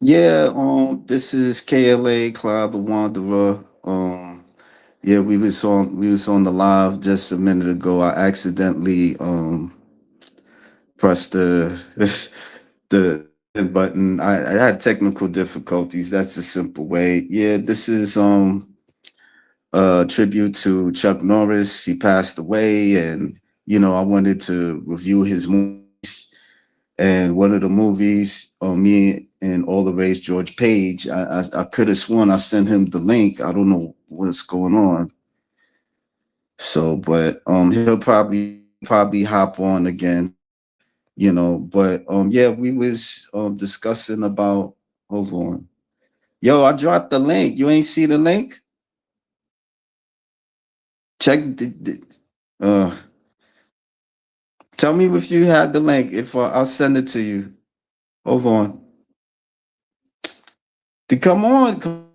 Yeah, this is KLA Cloud the Wanderer. Yeah, we was on the live just a minute ago. I accidentally pressed the the end button. I had technical difficulties. That's a simple way. Yeah, this is a tribute to Chuck Norris. He passed away, and I wanted to review his movies. And one of the movies, me and all the race George Page, I could have sworn I sent him the link. I don't know what's going on. So, but he'll probably hop on again, But yeah, we was discussing about. Hold on, yo, I dropped the link. You ain't see the link? Check. Uh, Tell me if you had the link. If I'll send it to you. Hold on. Come on.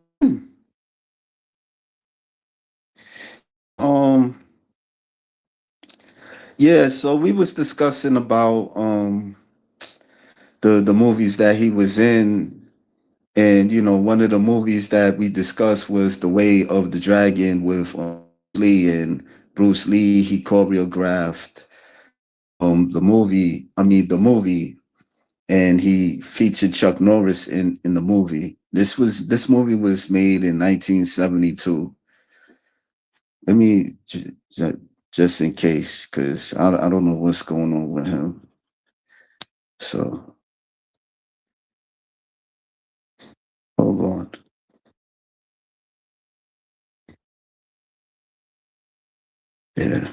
Um. Yeah, so we was discussing about the movies that he was in, and one of the movies that we discussed was The Way of the Dragon with Lee, and Bruce Lee. He choreographed the movie, and he featured Chuck Norris in the movie. This movie was made in 1972. Let me just in case, because I don't know what's going on with him. So hold on. Yeah.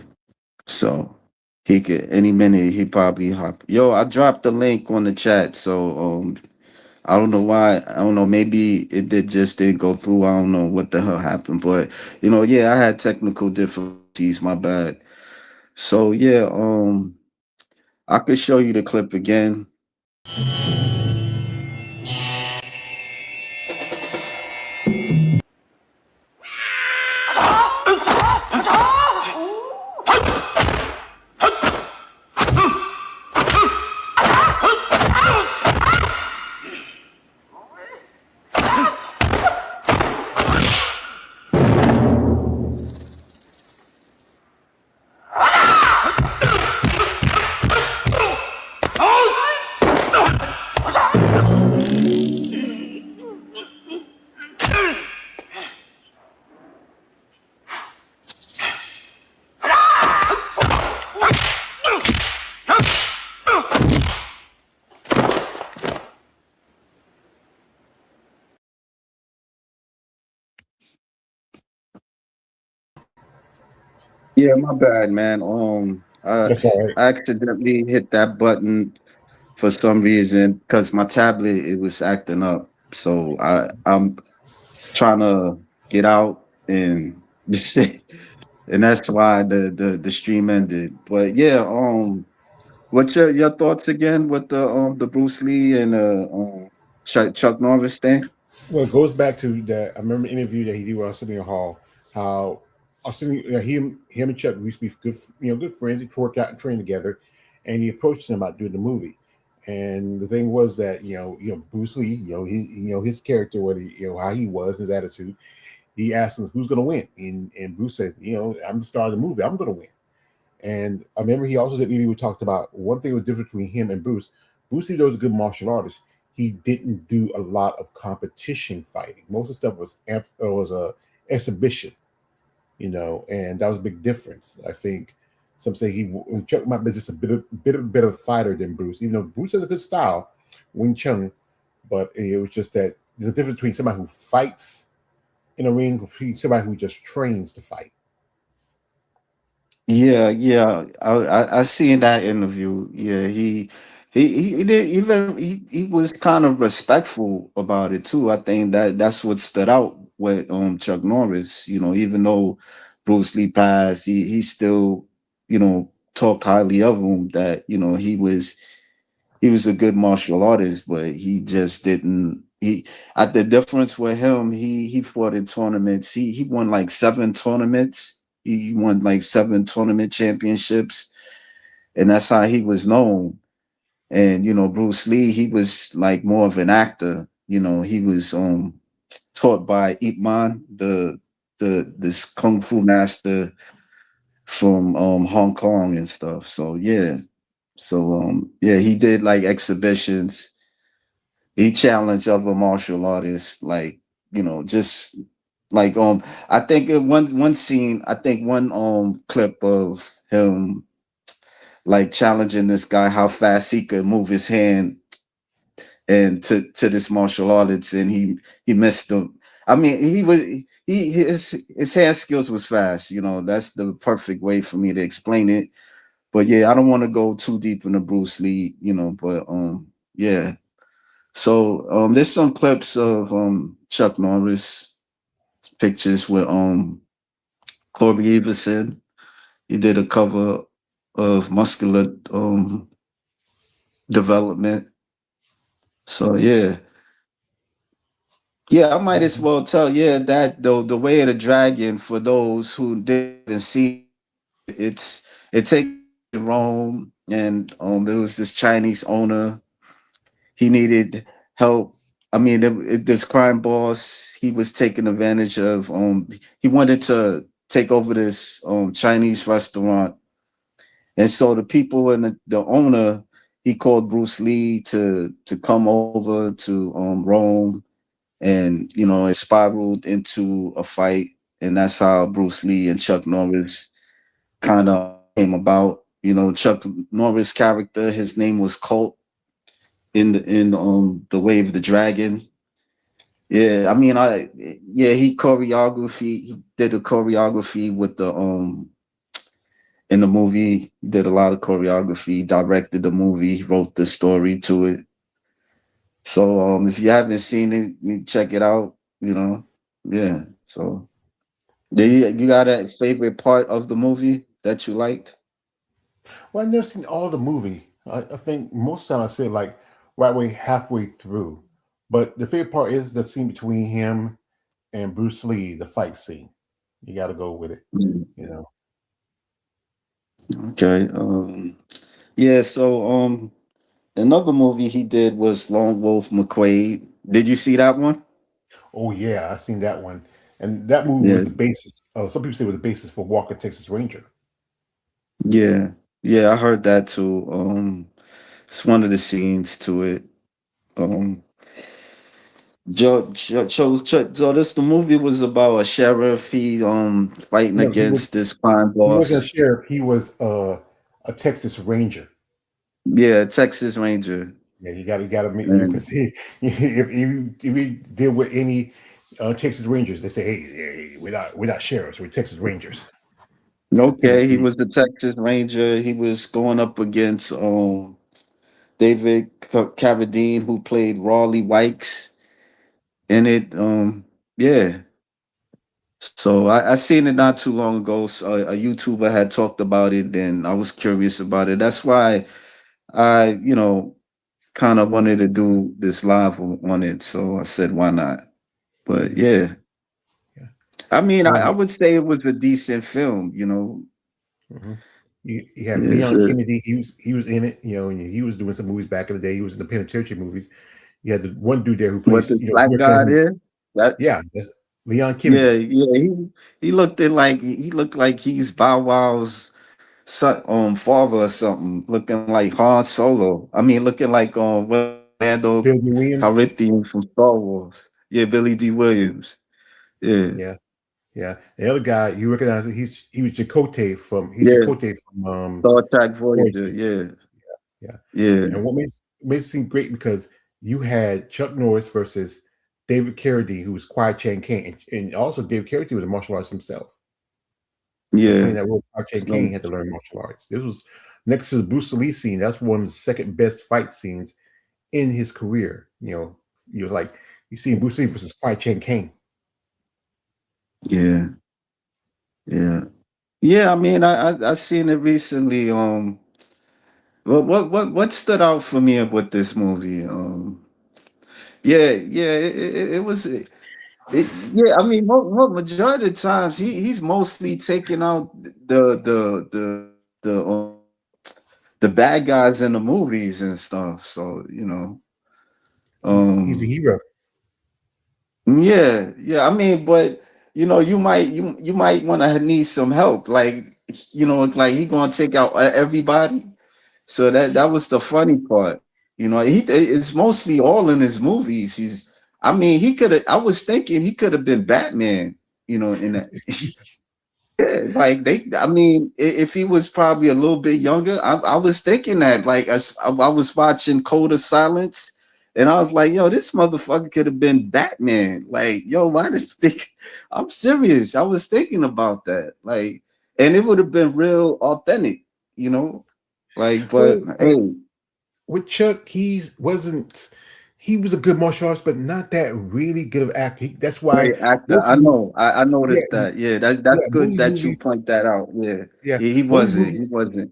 So he could any minute he probably hop. Yo, I dropped the link on the chat. So I don't know why. I don't know. Maybe it did just didn't go through. I don't know what the hell happened. But yeah, I had technical difficulties. My bad. So yeah, I could show you the clip again. Yeah, my bad, man. That's all right. I accidentally hit that button for some reason because my tablet it was acting up. So I'm trying to get out and and that's why the stream ended. But yeah, what's your thoughts again with the Bruce Lee and Chuck Norris thing? Well, it goes back to that. I remember an interview that he did with Arsenio Hall. How Arsenio, him and Chuck used to be good, good friends. They worked out and trained together, and he approached him about doing the movie. And the thing was that Bruce Lee, his character, what he, how he was, his attitude. He asked him who's going to win, and Bruce said, I'm the star of the movie. I'm going to win. And I remember he also did an interview. We talked about one thing was different between him and Bruce. Bruce, even though was a good martial artist, he didn't do a lot of competition fighting. Most of the stuff was a exhibition, and that was a big difference. I think some say Chuck might be just a bit of a fighter than Bruce, even though Bruce has a good style, Wing Chun, but it was just that there's a difference between somebody who fights in a ring between somebody who just trains to fight. Yeah, yeah. I seen that interview. Yeah, he did even he was kind of respectful about it too. I think that's what stood out with Chuck Norris. Even though Bruce Lee passed, he still talked highly of him. That he was a good martial artist, but he just didn't. He At the difference with him, he fought in tournaments. He won like 7 tournaments. He won like 7 tournament championships, and that's how he was known. And Bruce Lee, he was like more of an actor. He was taught by Ip Man, the this kung fu master from Hong Kong and stuff. So yeah. So yeah, he did like exhibitions. He challenged other martial artists, like, just like I think in one scene, I think one clip of him like challenging this guy how fast he could move his hand and to this martial artist, and he missed him. I mean, his hand skills was fast. That's the perfect way for me to explain it. But yeah, I don't want to go too deep into Bruce Lee. But yeah. So there's some clips of Chuck Norris pictures with Corey Everson. He did a cover of Muscular Development. So yeah. Yeah, I might as well tell. Yeah, that the Way of the Dragon, for those who didn't see it takes in Rome, and there was this Chinese owner. He needed help. I mean, this crime boss, he was taking advantage of. He wanted to take over this Chinese restaurant, and so the people and the owner, he called Bruce Lee to come over to Rome, and it spiraled into a fight, and that's how Bruce Lee and Chuck Norris kind of came about. Chuck Norris character, his name was Colt in the Way of the Dragon. Yeah, I mean, yeah, he did a choreography with the in the movie. He did a lot of choreography, directed the movie, wrote the story to it. So if you haven't seen it, you check it out. Yeah. So you got a favorite part of the movie that you liked? Well, I never seen all the movie. I think most time I say like right way halfway through. But the favorite part is the scene between him and Bruce Lee, the fight scene. You got to go with it. Mm, You know. okay. Yeah. So another movie he did was Lone Wolf McQuade. Did you see that one? Oh yeah, I seen that one, and that movie Yeah. was the basis. Some people say it was the basis for Walker Texas Ranger. Yeah. Yeah. I heard that too. It's one of the scenes to it. Um, so this the movie was about a sheriff. He fighting No, against this crime he wasn't a boss. sheriff. He was a Texas Ranger. Yeah, Texas Ranger. Yeah, you got to meet you And because if you deal with any Texas Rangers, they say, hey, we're not sheriffs, we're Texas Rangers. To, okay, he to was the Texas Ranger. He was going up against David Carradine, who played Raleigh Wikes in it. Yeah. So I seen it not too long ago. So a YouTuber had talked about it, and I was curious about it. That's why I, kind of wanted to do this live on it. So I said, why not? But yeah, yeah. I mean, I You, would say it was a decent film. mhm. You have It's Leon Kennedy. He was in it. And he was doing some movies back in the day. He was in the penitentiary movies. You had the one dude there who what plays, the black guy there. That yeah, that's Leon yeah, Kennedy. yeah. He looked like he's Bow Wow's son, father or something, looking like Han Solo. I mean, looking like Lando Billy Williams. Calrissian from Star Wars. Yeah, Billy D. Williams. Yeah, Yeah, yeah. The other guy you recognize, he was Chakotay from he's yeah. Chakotay from Star Trek Voyager. Voyager. Yeah, Yeah, yeah, and what makes it seem great because you had Chuck Norris versus David Carradine, who was Kwai Chang Caine, and also David Carradine was a martial artist himself. So yeah. playing that role, Kwai Chang No, Caine had to learn martial arts. This was next to the Bruce Lee scene. That's one of the second best fight scenes in his career. You're like you see Bruce Lee versus Kwai Chang Caine. yeah, yeah, yeah. I mean, I seen it recently. What stood out for me with this movie? Yeah, yeah. It was. Yeah, I mean, majority of the times he's mostly taking out the bad guys in the movies and stuff. So He's a um, hero. Yeah, yeah. I mean, but you might want to need some help. Like, it's like he gonna take out everybody. So that was the funny part. It's mostly all in his movies. I mean, he could have. I was thinking he could have been Batman. In that. Yeah, like I mean, if he was probably a little bit younger, I was thinking that, like, I was watching Code of Silence, and I was like, yo, this motherfucker could have been Batman. Like, yo, why this thing? I'm serious. I was thinking about that. Like, and it would have been real authentic, you know? Like, but Well, hey, with Chuck, he was a good martial artist, but not that really good of actor. That's why great actor. most I of the, know. I yeah, noticed that. Yeah, that's yeah, good most of the that you movies, point that out. Yeah. yeah, He most of the wasn't. He movies, wasn't.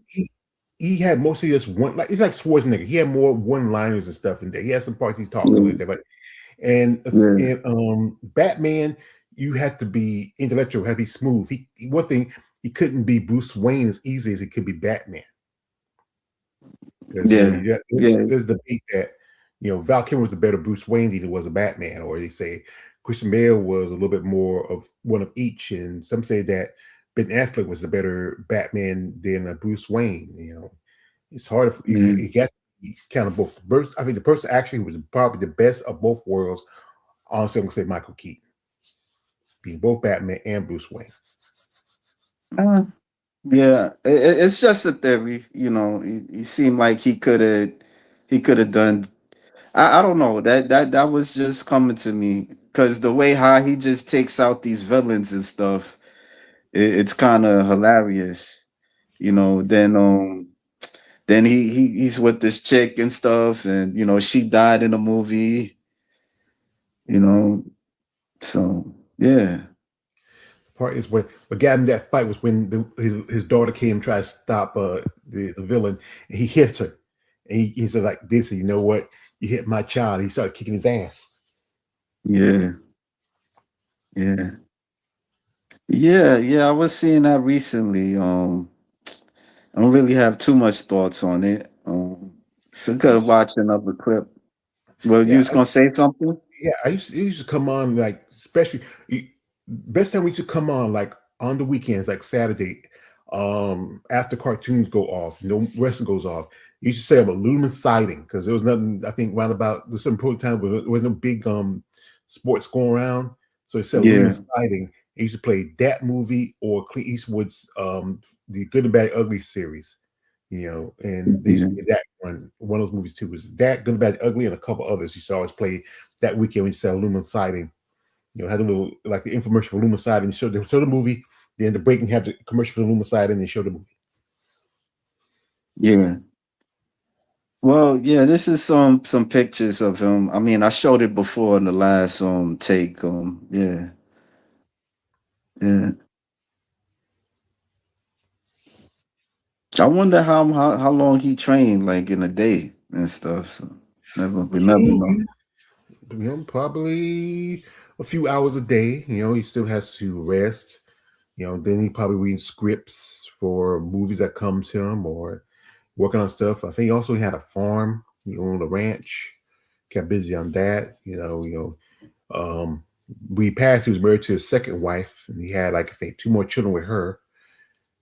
he had mostly just one, like it's like Schwarzenegger. He had more one liners and stuff in there. He had some parts he's talking Yeah. like that, but and Yeah. and Batman, you had to be intellectual, had to be smooth. One thing, he couldn't be Bruce Wayne as easy as he could be Batman. Because Yeah. Yeah. there's the debate that Val Kilmer was a better Bruce Wayne than he was a Batman, or they say Christian Bale was a little bit more of one of each, and some say that Ben Affleck was a better Batman than a Bruce Wayne. It's hard if Yeah. you got to count of both. I think the person actually who was probably the best of both worlds. Honestly, I'm gonna say Michael Keaton, being both Batman and Bruce Wayne. Uh, yeah, it's just a theory. He seemed like he could have done. I don't know, that was just coming to me because the way how he just takes out these villains and stuff, it's kind of hilarious. Then he's with this chick and stuff, and she died in the movie. You know, so yeah, Part is what got him that fight was when his daughter came and tried to stop the villain, and he hit her, and he said like this, you know what? You hit my child. He started kicking his ass. yeah, yeah. Yeah, yeah, I was seeing that recently. I don't really have too much thoughts on it. So I could used, watch another clip. Well, you yeah, was gonna say something? it used to come on like especially best time we used to come on like on the weekends, like Saturday, after cartoons go off, no wrestling goes off. You used to say about Lumen sighting because there was nothing. I think around about the some point time there was no big sports going around, so it said Lumen Yeah, sighting. He used to play that movie or Clint Eastwood's the Good and Bad Ugly series, and they used yeah, to play that one of those movies too was that Good and Bad Ugly and a couple others. You used to always play that weekend when you said Lumen sighting. Had a little like the infomercial for Lumicide and show the movie. Then the breaking have the commercial for Lumicide and then show the movie. yeah. Well, yeah, this is some pictures of him. I mean, I showed it before in the last take. Yeah, yeah. I wonder how long he trained, like in a day and stuff. So we never Oh, know. probably a few hours a day. He still has to rest. Then he probably reads scripts for movies that come to him or working on stuff. I think he also had a farm. He owned a ranch. Kept busy on that. Um, we passed. He was married to his second wife, and he had like I think two more children with her,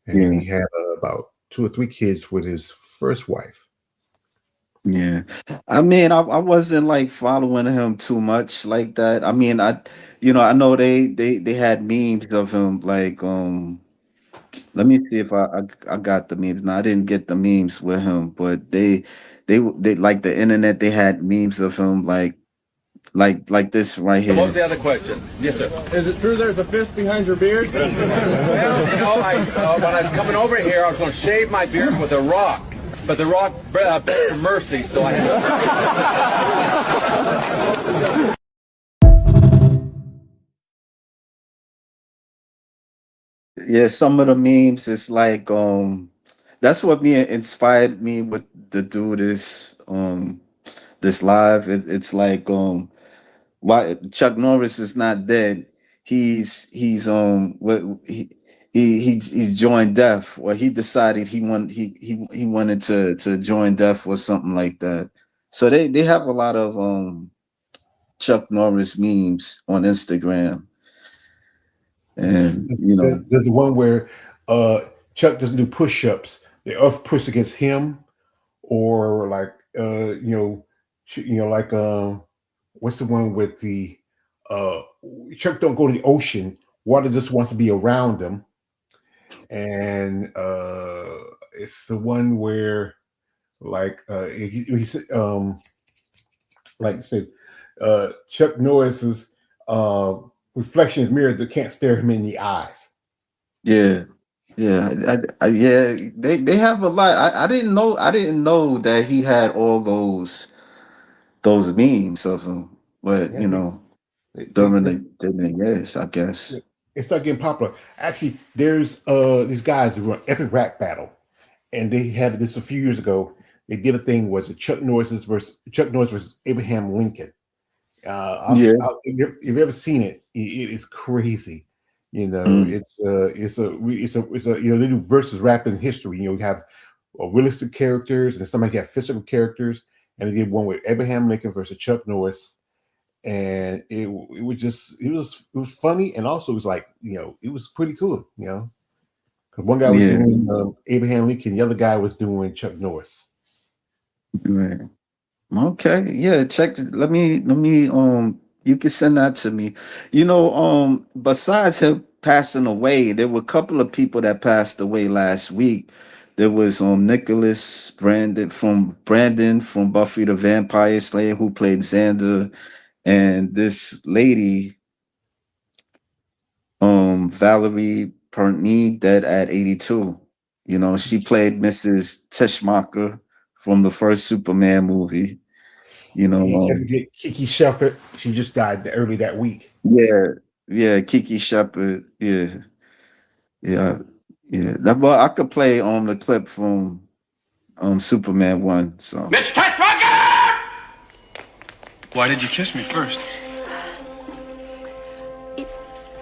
and Yeah, he had about two or three kids with his first wife. yeah. I mean, I wasn't like following him too much like that. I mean, I know they had memes of him like let me see if I got the memes. No, I didn't get the memes with him, but they like the internet. They had memes of him like this right What was here. the other question? Yes, sir. Is it true there's a fist behind your beard? Well, when I was coming over here, I was going to shave my beard with a rock, but the rock begged for mercy, so I had. Yeah, some of the memes is like that's what me inspired me with to do this live. It's like why Chuck Norris is not dead. He's what he's joined death, or he decided he wanted to join death or something like that. So they have a lot of Chuck Norris memes on Instagram, and There's the one where Chuck doesn't do push-ups. They off push against him, or like like what's the one with the uh Chuck don't go to the ocean. Water just wants to be around him, and it's the one where like he said like I said, Chuck Norris's reflection is mirrored that can't stare him in the eyes. yeah, yeah, yeah. They have a lot. I didn't know that he had all those memes of him, but Yeah, during it's, the years, I guess. it's not getting popular. Actually, there's these guys who run epic rap battle, and they had this a few years ago. They did a thing was a Chuck Norris versus Abraham Lincoln. Yeah. If you've ever seen it, it is crazy. Mm. They do versus rap in history. You have realistic characters and somebody have physical characters, and they did one with Abraham Lincoln versus Chuck Norris, and it was funny, and also it was like it was pretty cool. Because one guy was Yeah. doing Abraham Lincoln, the other guy was doing Chuck Norris. Right. Okay. Yeah. Check. Let me. You can send that to me. Besides him passing away, there were a couple of people that passed away last week. There was Brandon from Buffy the Vampire Slayer, who played Xander, and this lady, Valerie Pertney, dead at 82. She played Mrs. Teschmacher from the first Superman movie. You know, You can't forget Kiki Shepard. She just died early that week. yeah, yeah, Kiki Shepard, yeah, yeah, yeah. Well, I could play on the clip from Superman 1. So Mitch Teschmacher! Why did you kiss me first?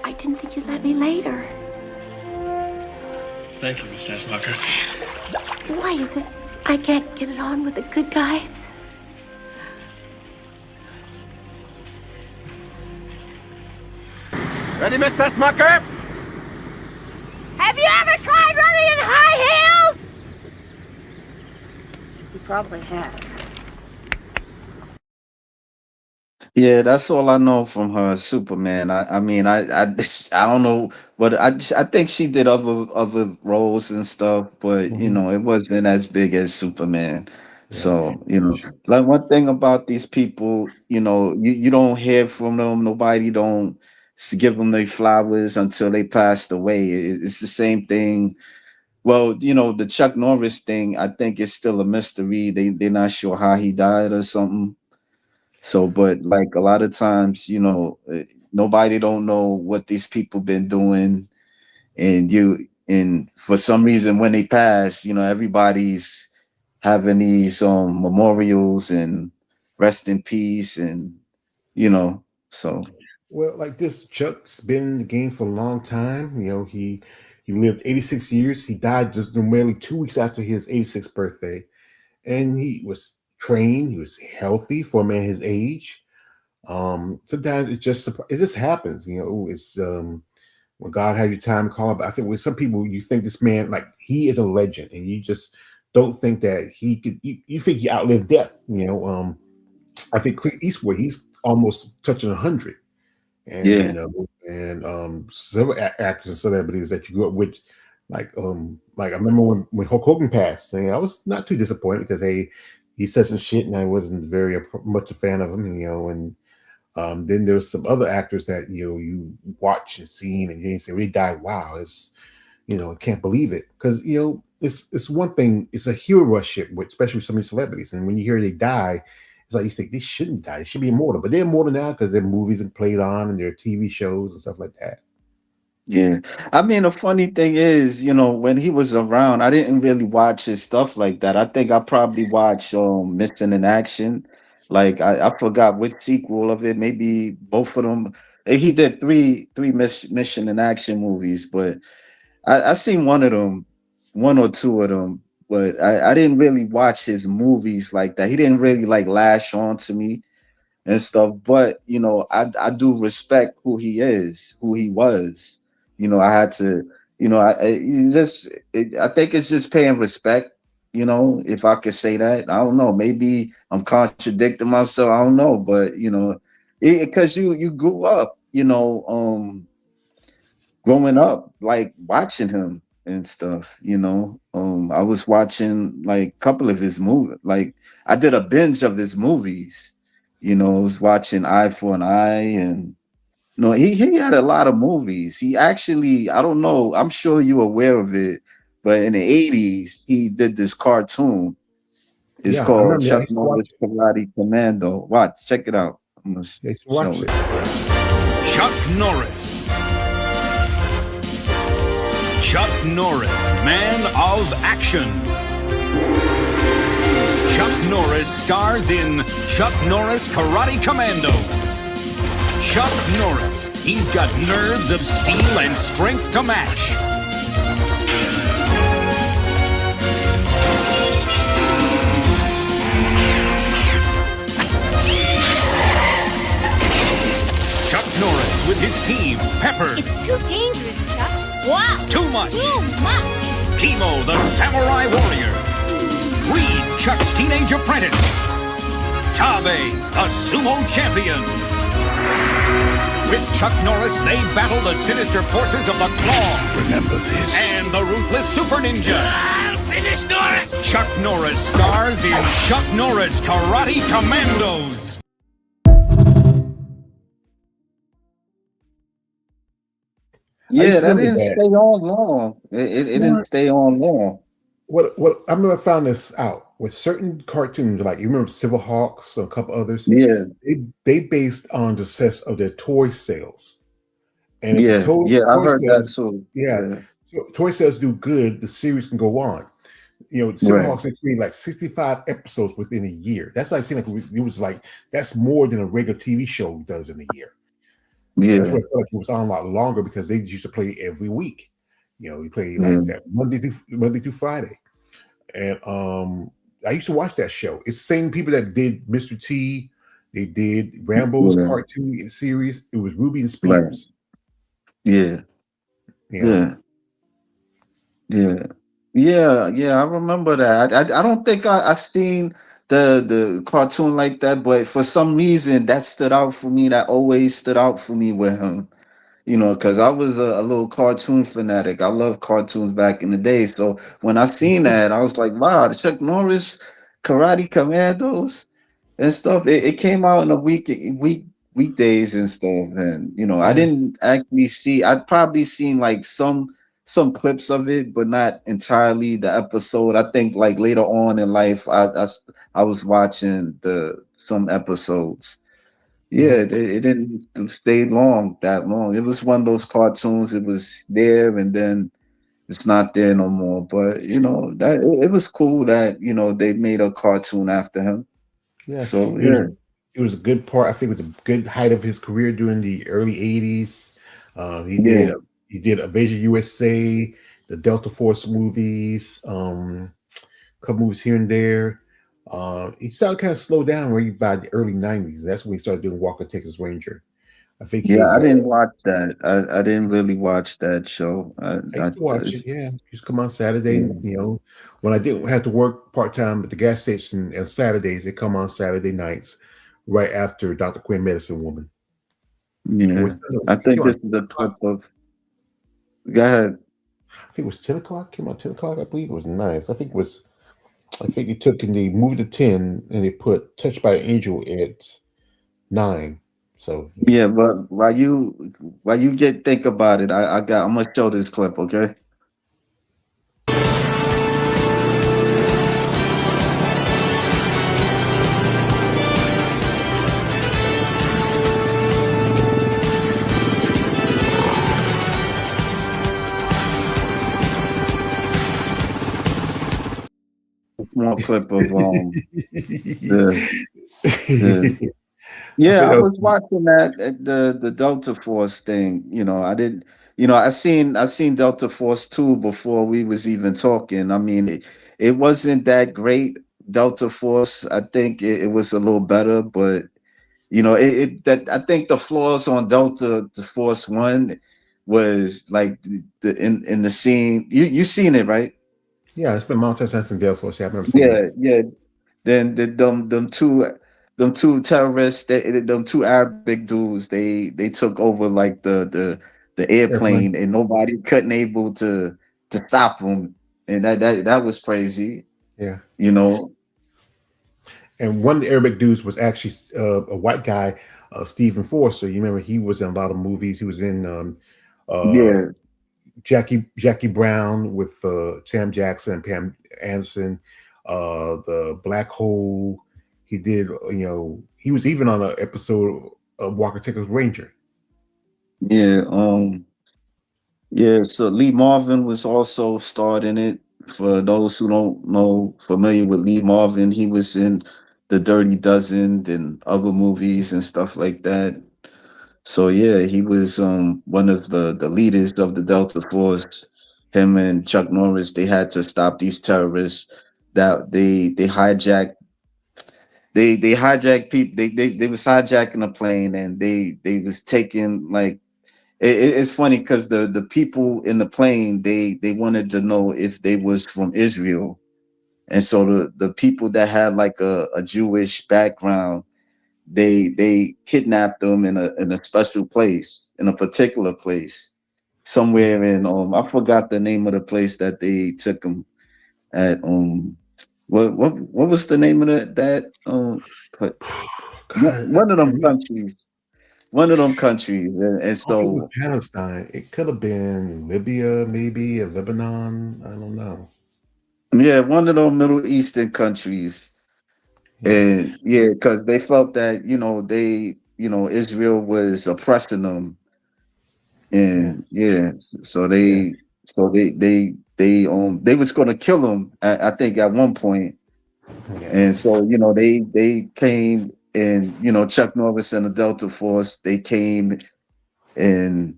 I didn't think you'd let me later. Thank you, Miss Teschmacher. Why is it I can't get it on with the good guys? Ready, Miss Teschmacher? Have you ever tried running in high heels? You probably have. yeah, that's all I know from her, Superman. I mean, I don't know, but I think she did other roles and stuff, but Mhm. it wasn't as big as Superman. Yeah. So like one thing about these people, you don't hear from them. Nobody don't give them their flowers until they passed away. It's the same thing. Well, the Chuck Norris thing, I think is still a mystery. They're not sure how he died or something. So, but like a lot of times, nobody don't know what these people been doing, and for some reason when they pass, everybody's having these memorials and rest in peace, and so Well, like this, Chuck's been in the game for a long time. He lived 86 years. He died just merely 2 weeks after his 86th birthday, and he was trained. He was healthy for a man his age. Sometimes it just happens. It's when God had your time call. But I think with some people, you think this man like he is a legend, and you just don't think that he could. You think he outlived death. I think Clint Eastwood, he's almost touching 100, and yeah, several actors and celebrities that you grew up with, like I remember when Hulk Hogan passed, and I was not too disappointed because he said some shit, and I wasn't very much a fan of him, and then there's some other actors that you watch and seen, and you say, "Really died? Wow, I can't believe it." Because it's one thing, it's a hero worship, especially with some of these celebrities, and when you hear they die, it's like you think they shouldn't die; they should be immortal, but they're immortal now because their movies are played on and their TV shows and stuff like that. yeah. I mean, the funny thing is, when he was around, I didn't really watch his stuff like that. I think I probably watched Missing in Action. Like I forgot which sequel of it, maybe both of them. He did three Mission in Action movies, but I seen one of them, one or two of them, but I didn't really watch his movies like that. He didn't really like lash on to me and stuff. But I do respect who he is, who he was. I had to, I think it's just paying respect. If I could say that, I don't know. Maybe I'm contradicting myself. I don't know, but because you grew up, growing up, like watching him and stuff. I was watching like a couple of his movies. Like I did a binge of his movies. I was watching Eye for an Eye, and no, he had a lot of movies. He actually, I don't know, I'm sure you're aware of it, but in the 80s, he did this cartoon. It's Yeah, I called remember that. I Chuck used to watch Norris it. Karate Commando. Watch, check it out. I'm gonna I used to show watch it. it. Chuck Norris. Chuck Norris, man of action. Chuck Norris stars in Chuck Norris Karate Commandos. Chuck Norris, he's got nerves of steel and strength to match. Chuck Norris with his team, Pepper. It's too dangerous, Chuck. Wow. Too much. Too much. Kimo, the samurai warrior. Reed, Chuck's teenage apprentice. Tabe, a sumo champion. With Chuck Norris, they battle the sinister forces of the Claw. Remember this. And the ruthless Super Ninja. I'll finish Norris! Chuck Norris stars in Chuck Norris Karate Commandos. Yeah, that remember didn't that. stay on long. It didn't stay on long. What I remember, I found this out with certain cartoons, like you remember Civil Hawks or a couple others. Yeah, They based on the success of their toy sales, and if yeah, the toy I heard that sales, too. yeah, so toy sales do good, the series can go on. Civil Right. Hawks, they created like 65 episodes within a year. That's like seeing like it was like that's more than a regular TV show does in a year. That's Yeah, why I felt like it was on a lot longer because they used to play every week. We play Yeah. like that Monday through Friday. And I used to watch that show. It's the same people that did Mr. T. They did Rambo's Yeah. cartoon series. It was Ruby and Right. Spears. yeah, Yeah. yeah. I remember that. I don't think I seen the cartoon like that, but for some reason that stood out for me. That always stood out for me with him. Because I was a little cartoon fanatic. I loved cartoons back in the day. So when I seen that, I was like, wow, the Chuck Norris Karate Commandos and stuff. It came out in a weekdays and stuff. And I didn't actually see. I'd probably seen like some clips of it, but not entirely the episode. I think like later on in life, I was watching some episodes. Yeah, it didn't stay that long. It was one of those cartoons. It was there and then it's not there no more. But that it was cool that they made a cartoon after him. Yeah. So It was a good part. I think it was a good height of his career during the early 80s. He Yeah. did Invasion USA, the Delta Force movies, a couple movies here and there. He started kind of slow down right by the early 90s. That's when he started doing Walker Texas Ranger. I think Yeah, I didn't watch that. I didn't really watch that show. I used to watch it. Yeah, it used to come on Saturday. When I didn't have to work part time at the gas station on Saturdays, they come on Saturday nights, right after Dr. Quinn Medicine Woman. Yeah, I think this is a clip of. Go ahead. I think it was 10 o'clock. Came out 10 o'clock. I believe it was 9. So I think they took and they moved to 10 and they put Touched by an Angel at 9. So Yeah, but while you think about it, I'm gonna show this clip, okay? Small clip of the yeah, I was watching that the Delta Force thing. I didn't. I seen Delta Force 2 before we was even talking. I mean, it wasn't that great. Delta Force, I think it was a little better, but You know, it that I think the flaws on Delta the Force One was like in the scene. You seen it, right? Yeah, it's been Mount Sense and Gale Force. Yeah, I remember seeing Yeah, that. yeah. Then them two terrorists, them two Arabic dudes, they took over like the Airplane. airplane, and nobody couldn't able to stop them, and that was crazy. Yeah. You know, And one of the Arabic dudes was actually a white guy, Stephen Forster. You remember he was in a lot of movies. He was in uh, yeah, Jackie Brown with Sam Jackson and Pam Anderson, the Black Hole. He did, he was even on an episode of Walker Texas Ranger. yeah. Yeah, so Lee Marvin was also starred in it. For those who don't know, familiar with Lee Marvin, he was in The Dirty Dozen and other movies and stuff like that. So yeah, he was one of the leaders of the Delta Force. Him and Chuck Norris, they had to stop these terrorists that they hijacked they hijacked people they was hijacking a plane, and they was taking like it's funny because the people in the plane, they wanted to know if they was from Israel, and so the people that had like a Jewish background, they kidnapped them in a special place, in a particular place, somewhere in I forgot the name of the place that they took them at. What was the name of that pla- God, I one of them can't. countries, one of them countries, and I don't think it was so Palestine. It could have been Libya, maybe, or Lebanon. I don't know. yeah, one of those Middle Eastern countries. Yeah, And yeah, because they felt that, Israel was oppressing them. yeah, And yeah, so yeah, they was gonna kill them, I think at one point. yeah, And so, they came, and Chuck Norris and the Delta Force, they came, and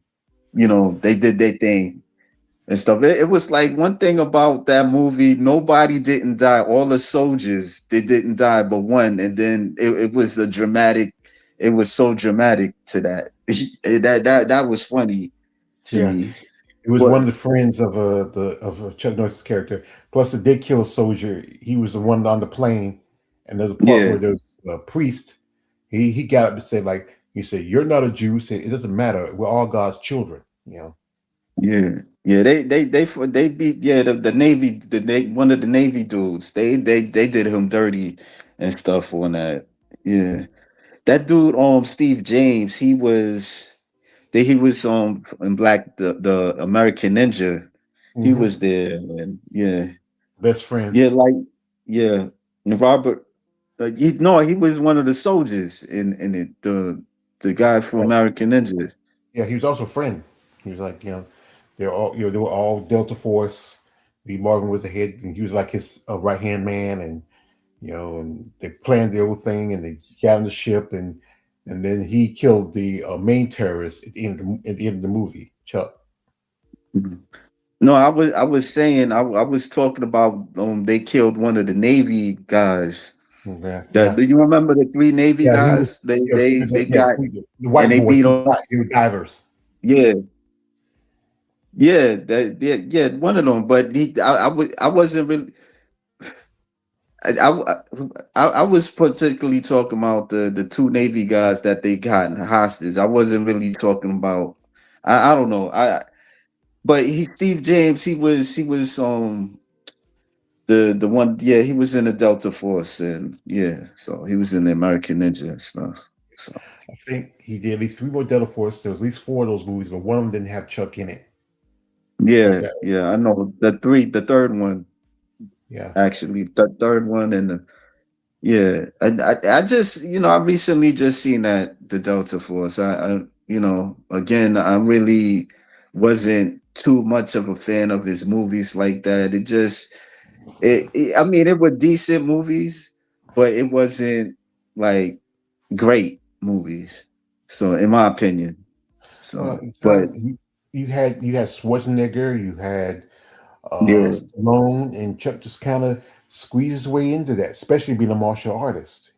they did their thing and stuff. It was like one thing about that movie, nobody didn't die. All the soldiers, they didn't die but one. And then it was a dramatic, it was so dramatic to that. That was funny to yeah. me. It was one of But the friends of Chuck Norris's character. Plus, it did kill a soldier. He was the one on the plane, and there's a part yeah, where there's a priest. He got up and said, like, he said, "You're not a Jew." He said, "It doesn't matter. We're all God's children." yeah, yeah. They beat, yeah, the Navy, one of the Navy dudes. They did him dirty and stuff on that. Yeah. That dude, Steve James, he was in Black, the American Ninja. He Hmm. was there, and yeah, Best friend. yeah, like yeah. And Robert, no, he was one of the soldiers in it. The guy from Right. American Ninja. Yeah, he was also a friend. He was like, they were all Delta Force. Lee Marvin was the head, and he was like his right hand man, and and they planned the whole thing, and they got on the ship, and then he killed the main terrorist at the end of the movie, Chuck. Mhm. No, I was saying I was talking about they killed one of the Navy guys. Yeah, yeah, Do you remember the three Navy yeah. He was, guys? They he they was they yeah, got, the and white they boys. beat them. He was divers. Yeah, yeah, yeah, one of them. But I wasn't really. I, I was particularly talking about the two Navy guys that they got hostage. I wasn't really talking about. I don't know. But Steve James, he was the one. Yeah, he was in the Delta Force, and yeah, so he was in the American Ninja and stuff. So I think he did at least three more Delta Force. There was at least four of those movies, but one of them didn't have Chuck in it. I yeah, forgot. yeah, I know the third one, Yeah. actually, the third one, and yeah, I just, I recently just seen that the Delta Force. Again, I really wasn't too much of a fan of his movies like that. I mean, it were decent movies, but it wasn't like great movies. So, in my opinion, Well, but John, you had Schwarzenegger, you had yeah, Stallone, and Chuck just kind of squeezed his way into that, especially being a martial artist.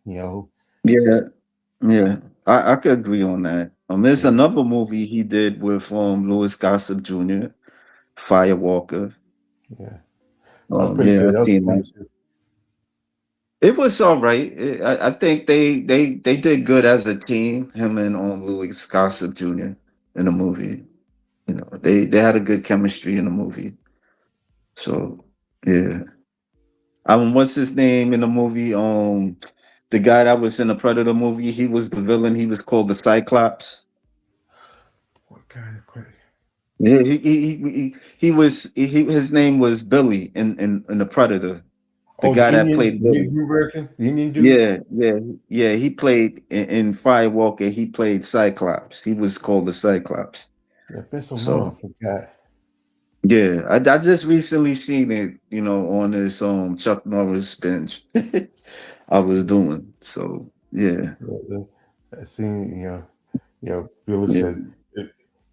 yeah, Yeah, I could agree on that. There's Yeah, another movie he did with Louis Gossett Jr., Firewalker. yeah. That was pretty Yeah, good. I've That was a seen good movie that. too. It was all right. I think they did good as a team. Him and Louis Gossett Jr. in the movie. You know, they had a good chemistry in the movie. So yeah. What's his name in the movie? The guy that was in the Predator movie. He was the villain. He was called the Cyclops. What kind of crazy? Yeah, his name was Billy in the Predator. The Oh, the guy that Indian, played the Native Billy. American, the Indian dude. Yeah, yeah, yeah. He played in Firewalker. He played Cyclops. He was called the Cyclops. Yeah, it's been so long, I So forgot. yeah, I just recently seen it. You know, on this Chuck Norris bench. I was doing so. Yeah, I seen, Billy yeah, said,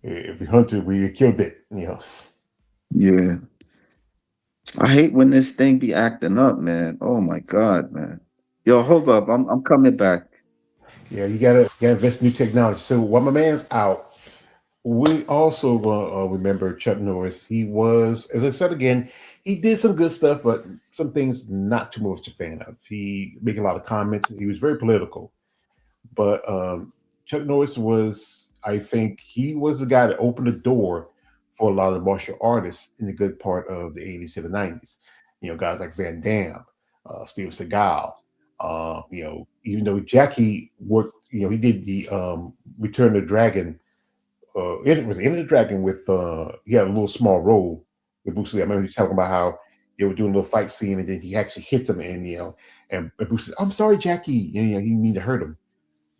if we hunted, we killed it. yeah. I hate when this thing be acting up, man. Oh my god, man. Yo, hold up. I'm coming back. Yeah, you gotta invest in new technology. So while my man's out, we also remember Chuck Norris. He was, as I said again, he did some good stuff, but some things not too much a fan of. He made a lot of comments. He was very political. But Chuck Norris was, I think, he was the guy that opened the door for a lot of martial artists in the good part of the 80s to the 90s. Guys like Van Damme, Steven Seagal. Even though Jackie worked, he did the Return of the Dragon. It was Enter the Dragon with, he had a little small role with Bruce Lee. I remember he was talking about how they were doing a little fight scene and then he actually hit him and Bruce said, "I'm sorry, Jackie." And, he didn't mean to hurt him.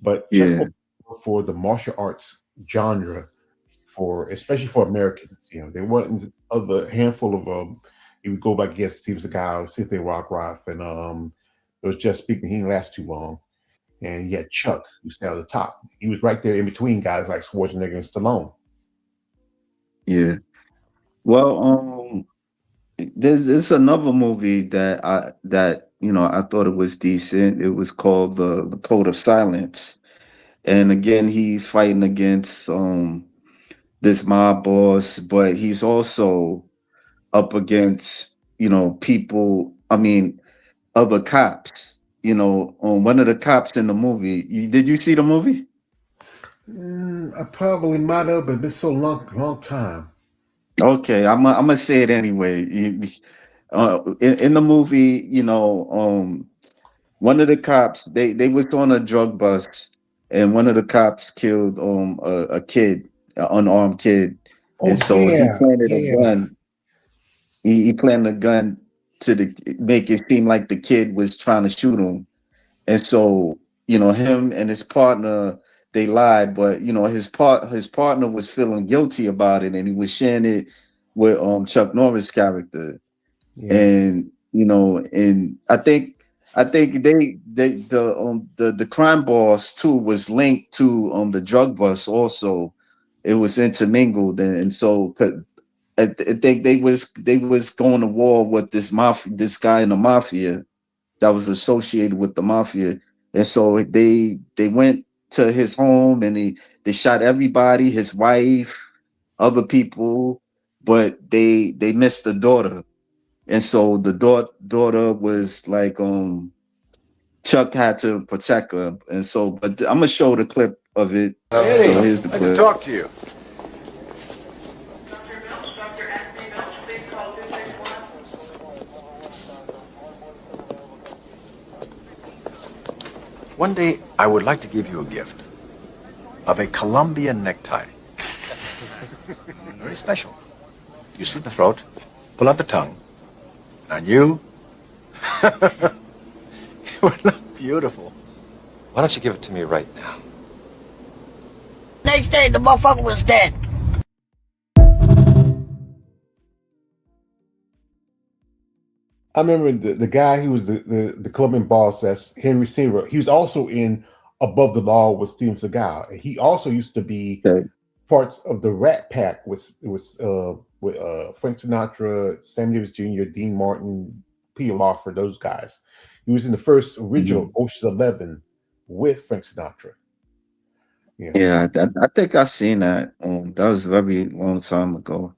But Chuck Yeah, opened the door for the martial arts genre, especially for Americans. There wasn't other handful of you would go back against Steven Seagal, Cynthia Rockcroft, and it was just speaking. He didn't last too long. And you had Chuck, who sat at the top. He was right there in between guys like Schwarzenegger and Stallone. yeah. Well, there's another movie that I thought it was decent. It was called the Code of Silence, and again he's fighting against this mob boss, but he's also up against people. I mean, other cops. One of the cops in the movie. Did you see the movie? I probably might have, but it's been so long time. Okay, I'm gonna say it anyway. In the movie, one of the cops they was on a drug bust, and one of the cops killed a kid, an unarmed kid, Oh and so he yeah, planted a yeah, gun. He planted a gun to make it seem like the kid was trying to shoot him, and so him and his partner they lied, but his partner was feeling guilty about it, and he was sharing it with Chuck Norris character, yeah. and and I think the crime boss too was linked to the drug bust also. It was intermingled, and so I think they was going to war with this guy in the mafia that was associated with the mafia, and so they went to his home and they shot everybody, his wife, other people, but they missed the daughter, and so the daughter was like Chuck had to protect her, and so but I'm gonna show the clip of it. Hey, So here's the I can clip. talk to you. One day, I would like to give you a gift of a Colombian necktie. Very special. You slit the throat, pull out the tongue, and you would look beautiful. Why don't you give it to me right now? Next day, the motherfucker was dead. I remember the guy who was the Colombian boss. That's Henry Silva. He was also in Above the Law with Steven Seagal, and he also used to be Okay. parts of the Rat Pack with Frank Sinatra, Sam Davis Jr., Dean Martin, Peter Lawford, those guys. He was in the first original Ocean's 11 with Frank Sinatra. Yeah, Yeah, I think I seen that. That was a very long time ago.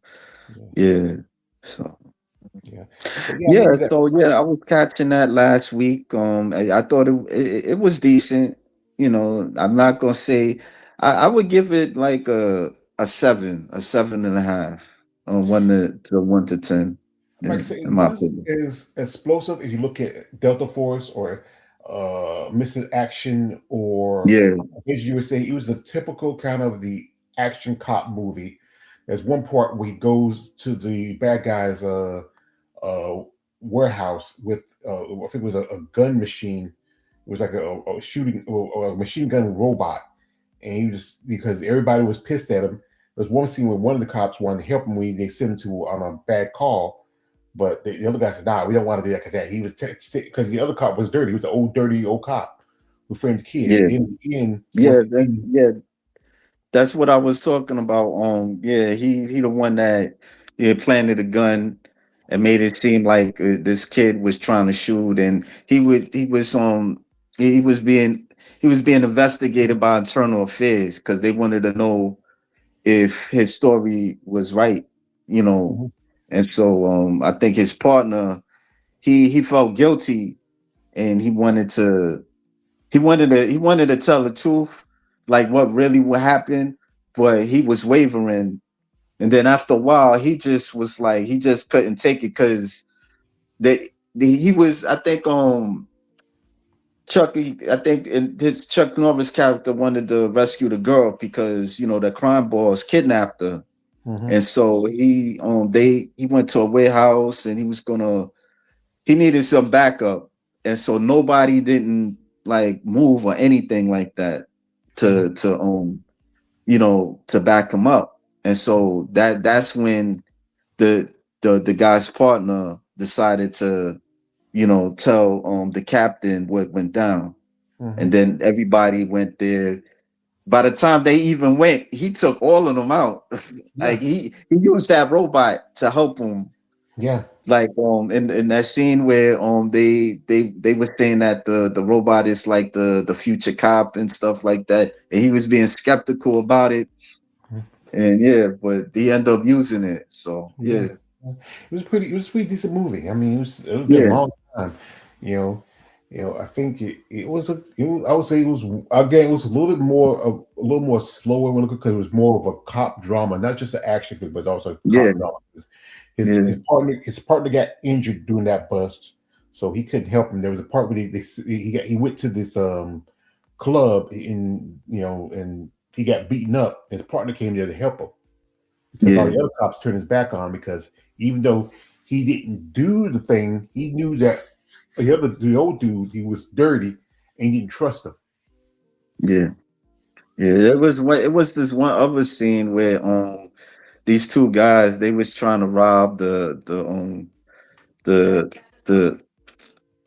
yeah, Yeah. So yeah. But yeah, I yeah, mean that. so yeah, I was catching that last week. I thought it was decent. You know, I'm not gonna say I would give it like a seven, a 7.5 on 1 to 10. Like I In say, it my wasn't opinion. as explosive if you look at Delta Force or Missing Action or Yeah, as you would say, it was a typical kind of the action cop movie. There's one part where he goes to the bad guy's uh, warehouse with I think it was a gun machine. It was like a shooting or a machine gun robot, and he just because everybody was pissed at him. There's one scene where one of the cops wanted to help him when they sent him to on a bad call, but the other guy said, "Nah, we don't want to do that because he was because the other cop was dirty. He was the old dirty old cop who framed the kid." yeah, In the end, yeah, yeah. That's what I was talking about. Yeah, he the one that planted a gun and made it seem like this kid was trying to shoot, and he was being he was being investigated by internal affairs because they wanted to know if his story was right, you know. Mhm. And so I think his partner he felt guilty and he wanted to tell the truth, like what really would happen, but he was wavering. And then after a while, he just was like he just couldn't take it because he was I think I think his Chuck Norris character wanted to rescue the girl because the crime boss kidnapped her, Mhm. and so he went to a warehouse and he needed some backup, and so nobody didn't like move or anything like that Mhm. to back him up, and so that's when the the guy's partner decided to tell the captain what went down, and Mhm. then everybody went there. By the time they even went, he took all of them out. Yeah. Like he used that robot to help him, Yeah. like in that scene where they were saying that the robot is like the future cop and stuff like that, and he was being skeptical about it, Mhm. and yeah, but he ended up using it. So Yeah. yeah, It was a pretty decent movie. I mean, it was been a yeah, long time. You know, I think I would say it was again. It was a little bit more a little more slower when because it was more of a cop drama, not just an action film, but also a yeah, cop drama. yeah, His partner got injured during that bust, so he couldn't help him. There was a part where he went to this club in and he got beaten up. His partner came there to help him because all yeah, the other cops turned his back on him because even though he didn't do the thing, he knew that the old dude he was dirty and he didn't trust him. yeah, yeah. It was this one other scene where these two guys they was trying to rob the the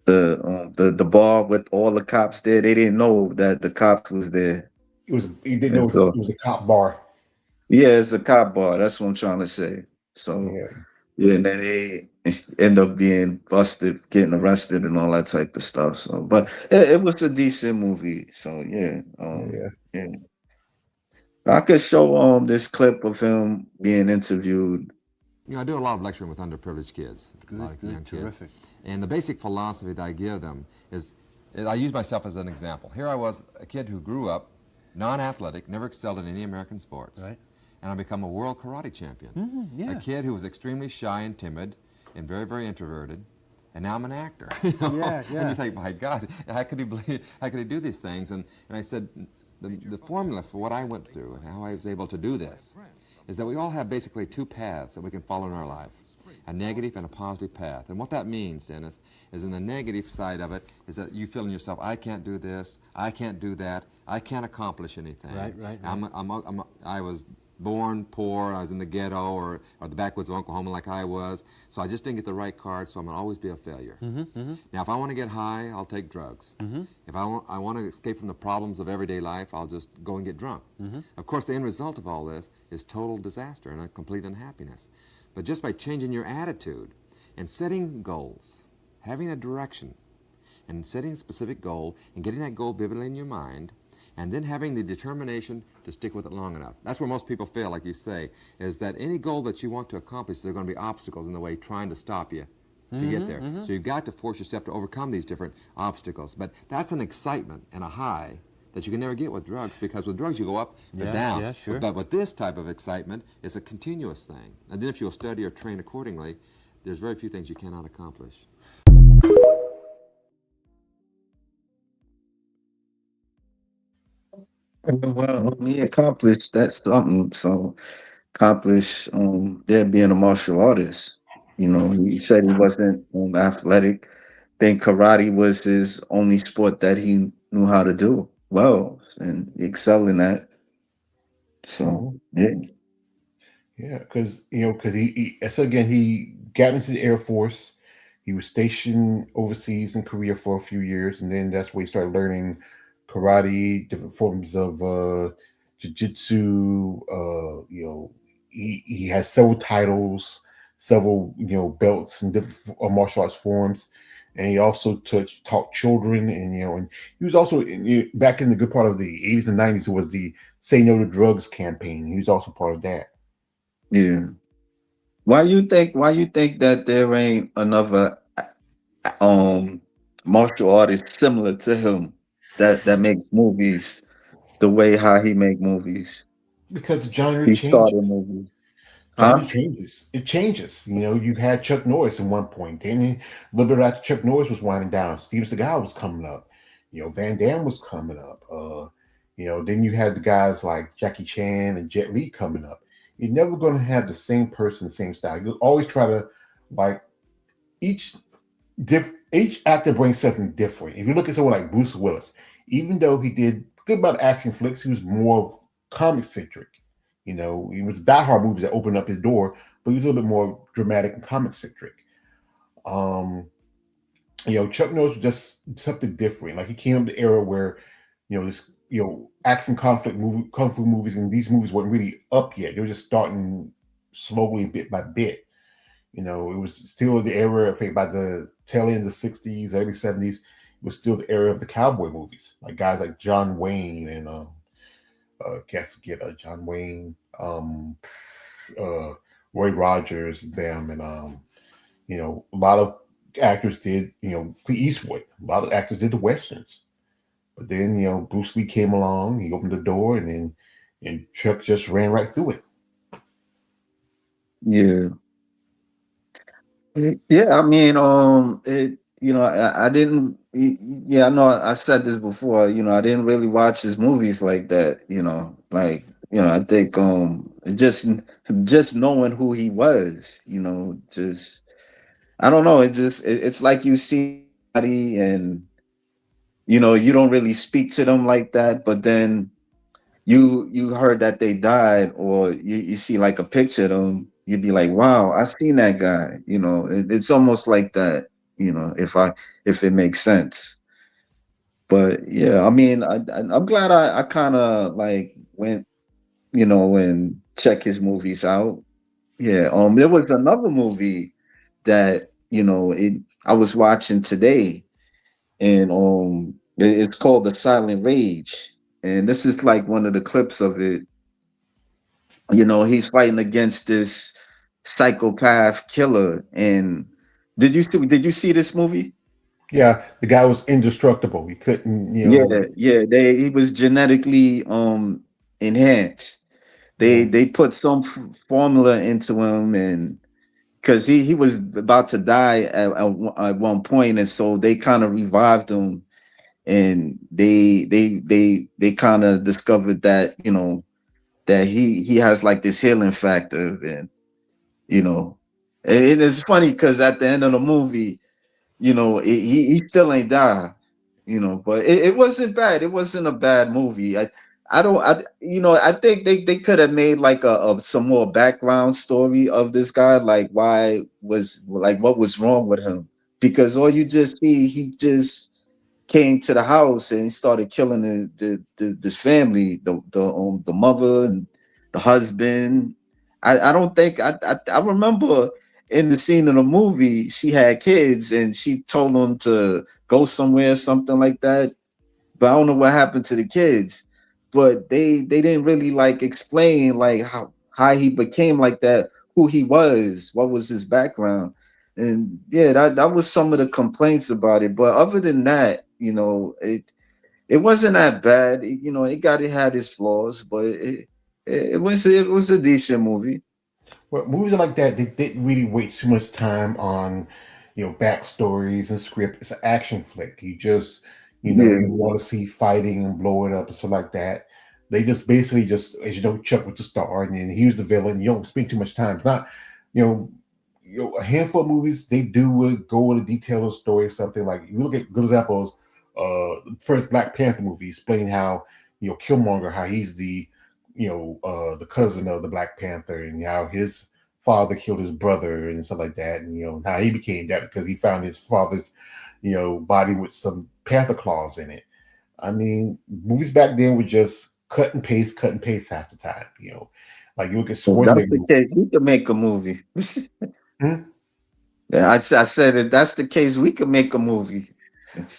the bar with all the cops there. They didn't know that the cops was there. He didn't know And so it was a cop bar. yeah, it's a cop bar. That's what I'm trying to say. So Yeah, yeah, and then they end up being busted, getting arrested, and all that type of stuff. So, but it was a decent movie. So yeah, yeah, yeah. I could show this clip of him being interviewed. You know, I do a lot of lecturing with underprivileged kids, a lot of young kids. And the basic philosophy that I give them is I use myself as an example. Here I was, a kid who grew up non-athletic, never excelled in any American sports. Right. And I become a world karate champion. Yeah. A kid who was extremely shy and timid and very, very introverted. And now I'm an actor. You know? Yeah, yeah. And you think, my God, how could he do these things? And I said, the formula for what I went through and how I was able to do this is that we all have basically two paths that we can follow in our life, a negative and a positive path. And what that means, Dennis, is in the negative side of it is that you feel in yourself, I can't do this, I can't do that, I can't accomplish anything. Right. I was born poor, I was in the ghetto or the backwoods of Oklahoma like I was, so I just didn't get the right card, so I'm going to always be a failure. Now, if I want to get high, I'll take drugs. If I want to escape from the problems of everyday life, I'll just go and get drunk. Of course, the end result of all this is total disaster and a complete unhappiness. But just by changing your attitude and setting goals, having a direction, and setting a specific goal and getting that goal vividly in your mind, and then having the determination to stick with it long enough. That's where most people fail, like you say, is that any goal that you want to accomplish, there are going to be obstacles in the way trying to stop you to get there. So you've got to force yourself to overcome these different obstacles. But that's an excitement and a high that you can never get with drugs, because with drugs you go up or down. Yeah, sure. But with this type of excitement, it's a continuous thing. And then if you'll study or train accordingly, there's very few things you cannot accomplish. Well, he accomplished that something. So accomplish there being a martial artist. You know, he said he wasn't athletic. Think karate was his only sport that he knew how to do well and excel in that. So yeah. Yeah, because so again, he got into the Air Force. He was stationed overseas in Korea for a few years, and then that's where he started learning karate, different forms of jiu-jitsu. He has several titles, several belts in different martial arts forms, and he also taught children, and he was also back in the good part of the 80s and 90s. It was the Say No to Drugs campaign. He was also part of that. Yeah. Why you think that there ain't another martial artist similar to him that makes movies the way how he make movies? Because the genre He started changes. movies. Genre Huh? changes. It changes. You had Chuck Norris at one point. Then a little bit after Chuck Norris was winding down, Steven Seagal was coming up. Van Damme was coming up. Then you had the guys like Jackie Chan and Jet Li coming up. You're never going to have the same person, the same style. You'll always try to like each each actor brings something different. If you look at someone like Bruce Willis, even though he did a good amount of action flicks, he was more comic centric. He was Die Hard movies that opened up his door, but he was a little bit more dramatic and comic centric. Chuck Norris was just something different. Like he came up the era where, this action conflict movie, kung fu movies, and these movies weren't really up yet. They were just starting slowly, bit by bit. It was still the era. I think by the tail end of the '60s, early '70s, it was still the era of the cowboy movies, like guys like John Wayne and can't forget John Wayne, Roy Rogers, them, and a lot of actors did, Clint Eastwood. A lot of actors did the westerns, but then Bruce Lee came along. He opened the door, and Chuck just ran right through it. Yeah. Yeah, I mean, I didn't. Yeah, I know. I said this before. I didn't really watch his movies like that. I think just knowing who he was. Just I don't know. It's like you see somebody and you don't really speak to them like that, but then you heard that they died, or you see like a picture of them, you'd be like, wow, I've seen that guy. It's almost like that, if it makes sense. But yeah, I mean, I'm glad I kind of like went, and check his movies out. Yeah. There was another movie that, I was watching today, and it's called The Silent Rage. And this is like one of the clips of it. He's fighting against this psychopath killer. And did you see this movie? Yeah, the guy was indestructible. He couldn't, Yeah. He was genetically enhanced. They put some formula into him, and because he was about to die at one point, and so they kind of revived him, and they kind of discovered that that he has like this healing factor, and and it's funny because at the end of the movie, he still ain't die, but it wasn't bad. It wasn't a bad movie. I don't I think they could have made like a some more background story of this guy, like what was wrong with him, because all you just see, he just came to the house and he started killing this family, the mother and the husband. I don't think I remember in the scene in the movie she had kids and she told them to go somewhere, something like that. But I don't know what happened to the kids. But they didn't really like explain like how he became like that, who he was, what was his background. And yeah, that was some of the complaints about it. But other than that, it wasn't that bad. It had its flaws, but it was a decent movie. Well, movies like that, they didn't really waste too much time on, backstories and script. It's an action flick. You just, Yeah, you want to see fighting and blowing up and stuff like that. They just basically just, as you know, Chuck was the star and then he was the villain. You don't spend too much time. It's not, you know, a handful of movies they do go into detail of the story. Something like you look at good examples. The first Black Panther movie explain how Killmonger, how he's the cousin of the Black Panther, and how his father killed his brother and stuff like that, and how he became that because he found his father's body with some panther claws in it. I mean, movies back then were just cut and paste half the time. Like you look at if that's Schwarzenegger the case, we could make a movie. Hmm? Yeah, I said if that's the case, we could make a movie.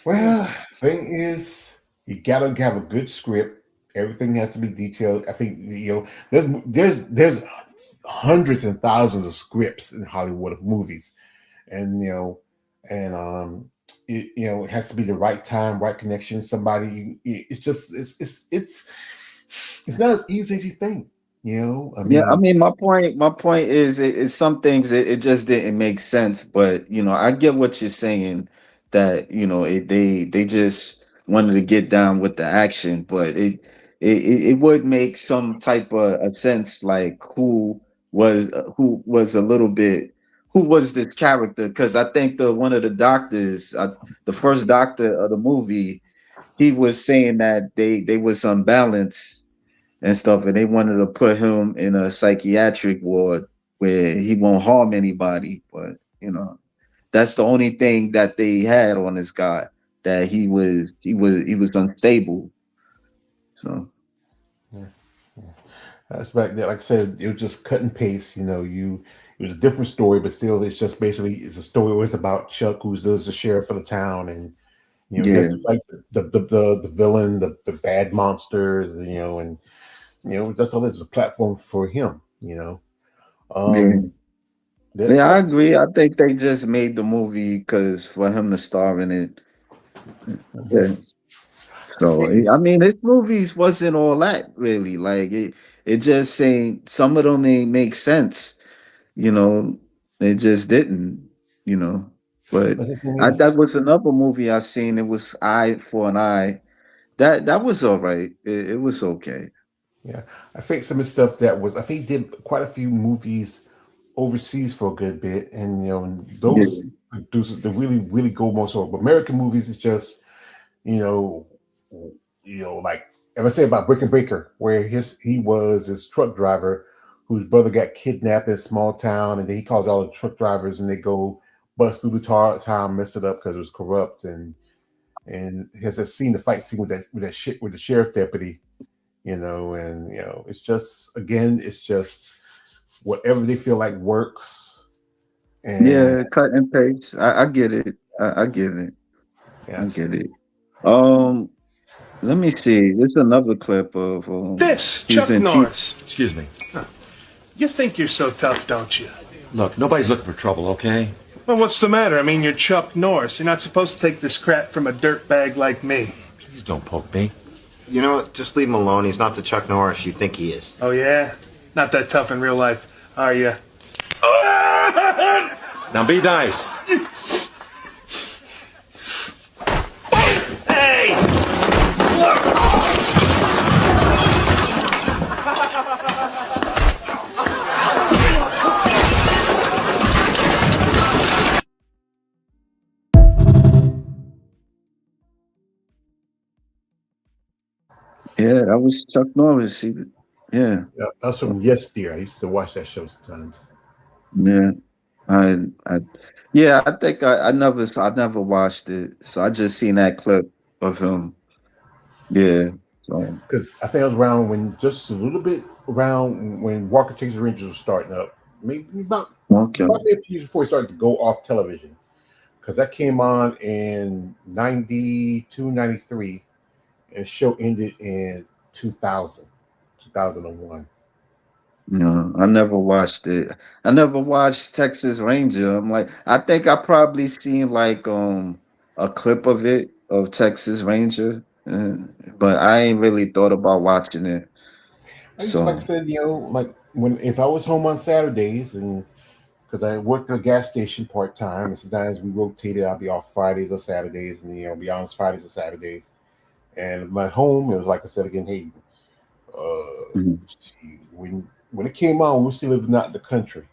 Well, thing is, you gotta have a good script. Everything has to be detailed. I think there's hundreds and thousands of scripts in Hollywood of movies, and it has to be the right time, right connection. Somebody, it's just it's not as easy as you think. I Yeah, I mean, mean, my point is, some things it just didn't make sense, but I get what you're saying that they just wanted to get down with the action, but it would make some type of a sense like who was a little bit who was this character, because I think the one of the doctors, the first doctor of the movie, he was saying that they was unbalanced and stuff, and they wanted to put him in a psychiatric ward where he won't harm anybody. But that's the only thing that they had on this guy, that he was unstable. So yeah, yeah. That's right. Like I said, it was just cut and paste. It was a different story, but still, it's just basically it's a story always about Chuck, who's the sheriff of the town, and he has yeah, to fight the villain, the bad monsters, and that's all. It's a platform for him. yeah, Um, that, yeah. I like, agree. I think they just made the movie because for him to star in it. Yeah. the So thing is, I mean, his movies wasn't all that really. Like it just saying some of them ain't make sense. You know, it just didn't. You know, but but the thing is, that was another movie I seen. It was Eye for an Eye. That was all right. It was okay. yeah, I think some of the stuff that was, I think he did quite a few movies overseas for a good bit, and Yeah, those producers they really go more so. But American movies is just you know, like if I say about Brick and Baker, where he was this truck driver whose brother got kidnapped in a small town, and then he calls all the truck drivers, and they go bust through the town, mess it up because it was corrupt, and he has a fight scene with the sheriff deputy, and it's just again, it's just whatever they feel like works, and yeah, cut and paste. I get it. I get it. I yeah. get it. Um, Let me see. There's another clip of This, he's Chuck in T. Norris. Excuse me. You think you're so tough, don't you? Look, nobody's looking for trouble, okay? Well, what's the matter? I mean, you're Chuck Norris. You're not supposed to take this crap from a dirtbag like me. Please don't poke me. You know what? Just leave him alone. He's not the Chuck Norris you think he is. Oh, yeah? Not that tough in real life, are you? Now be nice. Hey! Yeah, that was Chuck Norris. Yeah, Yeah, that's from Yes Dear. I used to watch that show sometimes. yeah. I, I, yeah. I think I never watched it, so I just seen that clip of him. Yeah. So Because I think I was around when just a little bit around when Walker Texas Rangers was starting up, maybe about okay. a few years before he started to go off television. because that came on in 92, 93, and the show ended in 2001. No, I never watched it. I never watched Texas Ranger. I'm like, I think I probably seen like a clip of it of Texas Ranger, but I ain't really thought about watching it. I used to, like I So, said, like when if I was home on Saturdays, and because I worked at a gas station part time, and sometimes we rotated. I'll be off Fridays or Saturdays, and be on Fridays or Saturdays. And my home, it was like I said again, hey, mhm. when it came on, we were still living out in the country,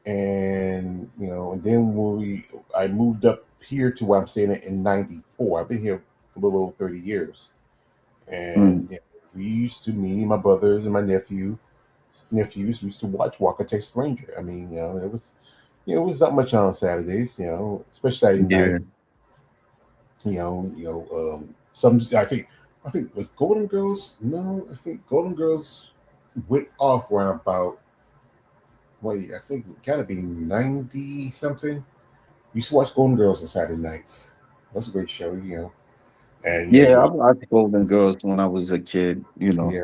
and and then I moved up here to where I'm staying in '94. I've been here for a little over 30 years, and Mm. we used to, me, my brothers, and my nephews, we used to watch Walker Texas Ranger. I mean, it was not much on Saturdays, especially Saturday Yeah. night. Some I think was Golden Girls. No, I think Golden Girls went off around about, wait, I think it gotta be 90 something. We used to watch Golden Girls on Saturday nights. That's a great show. And Yeah, I watched Golden Girls when I was a kid. yeah,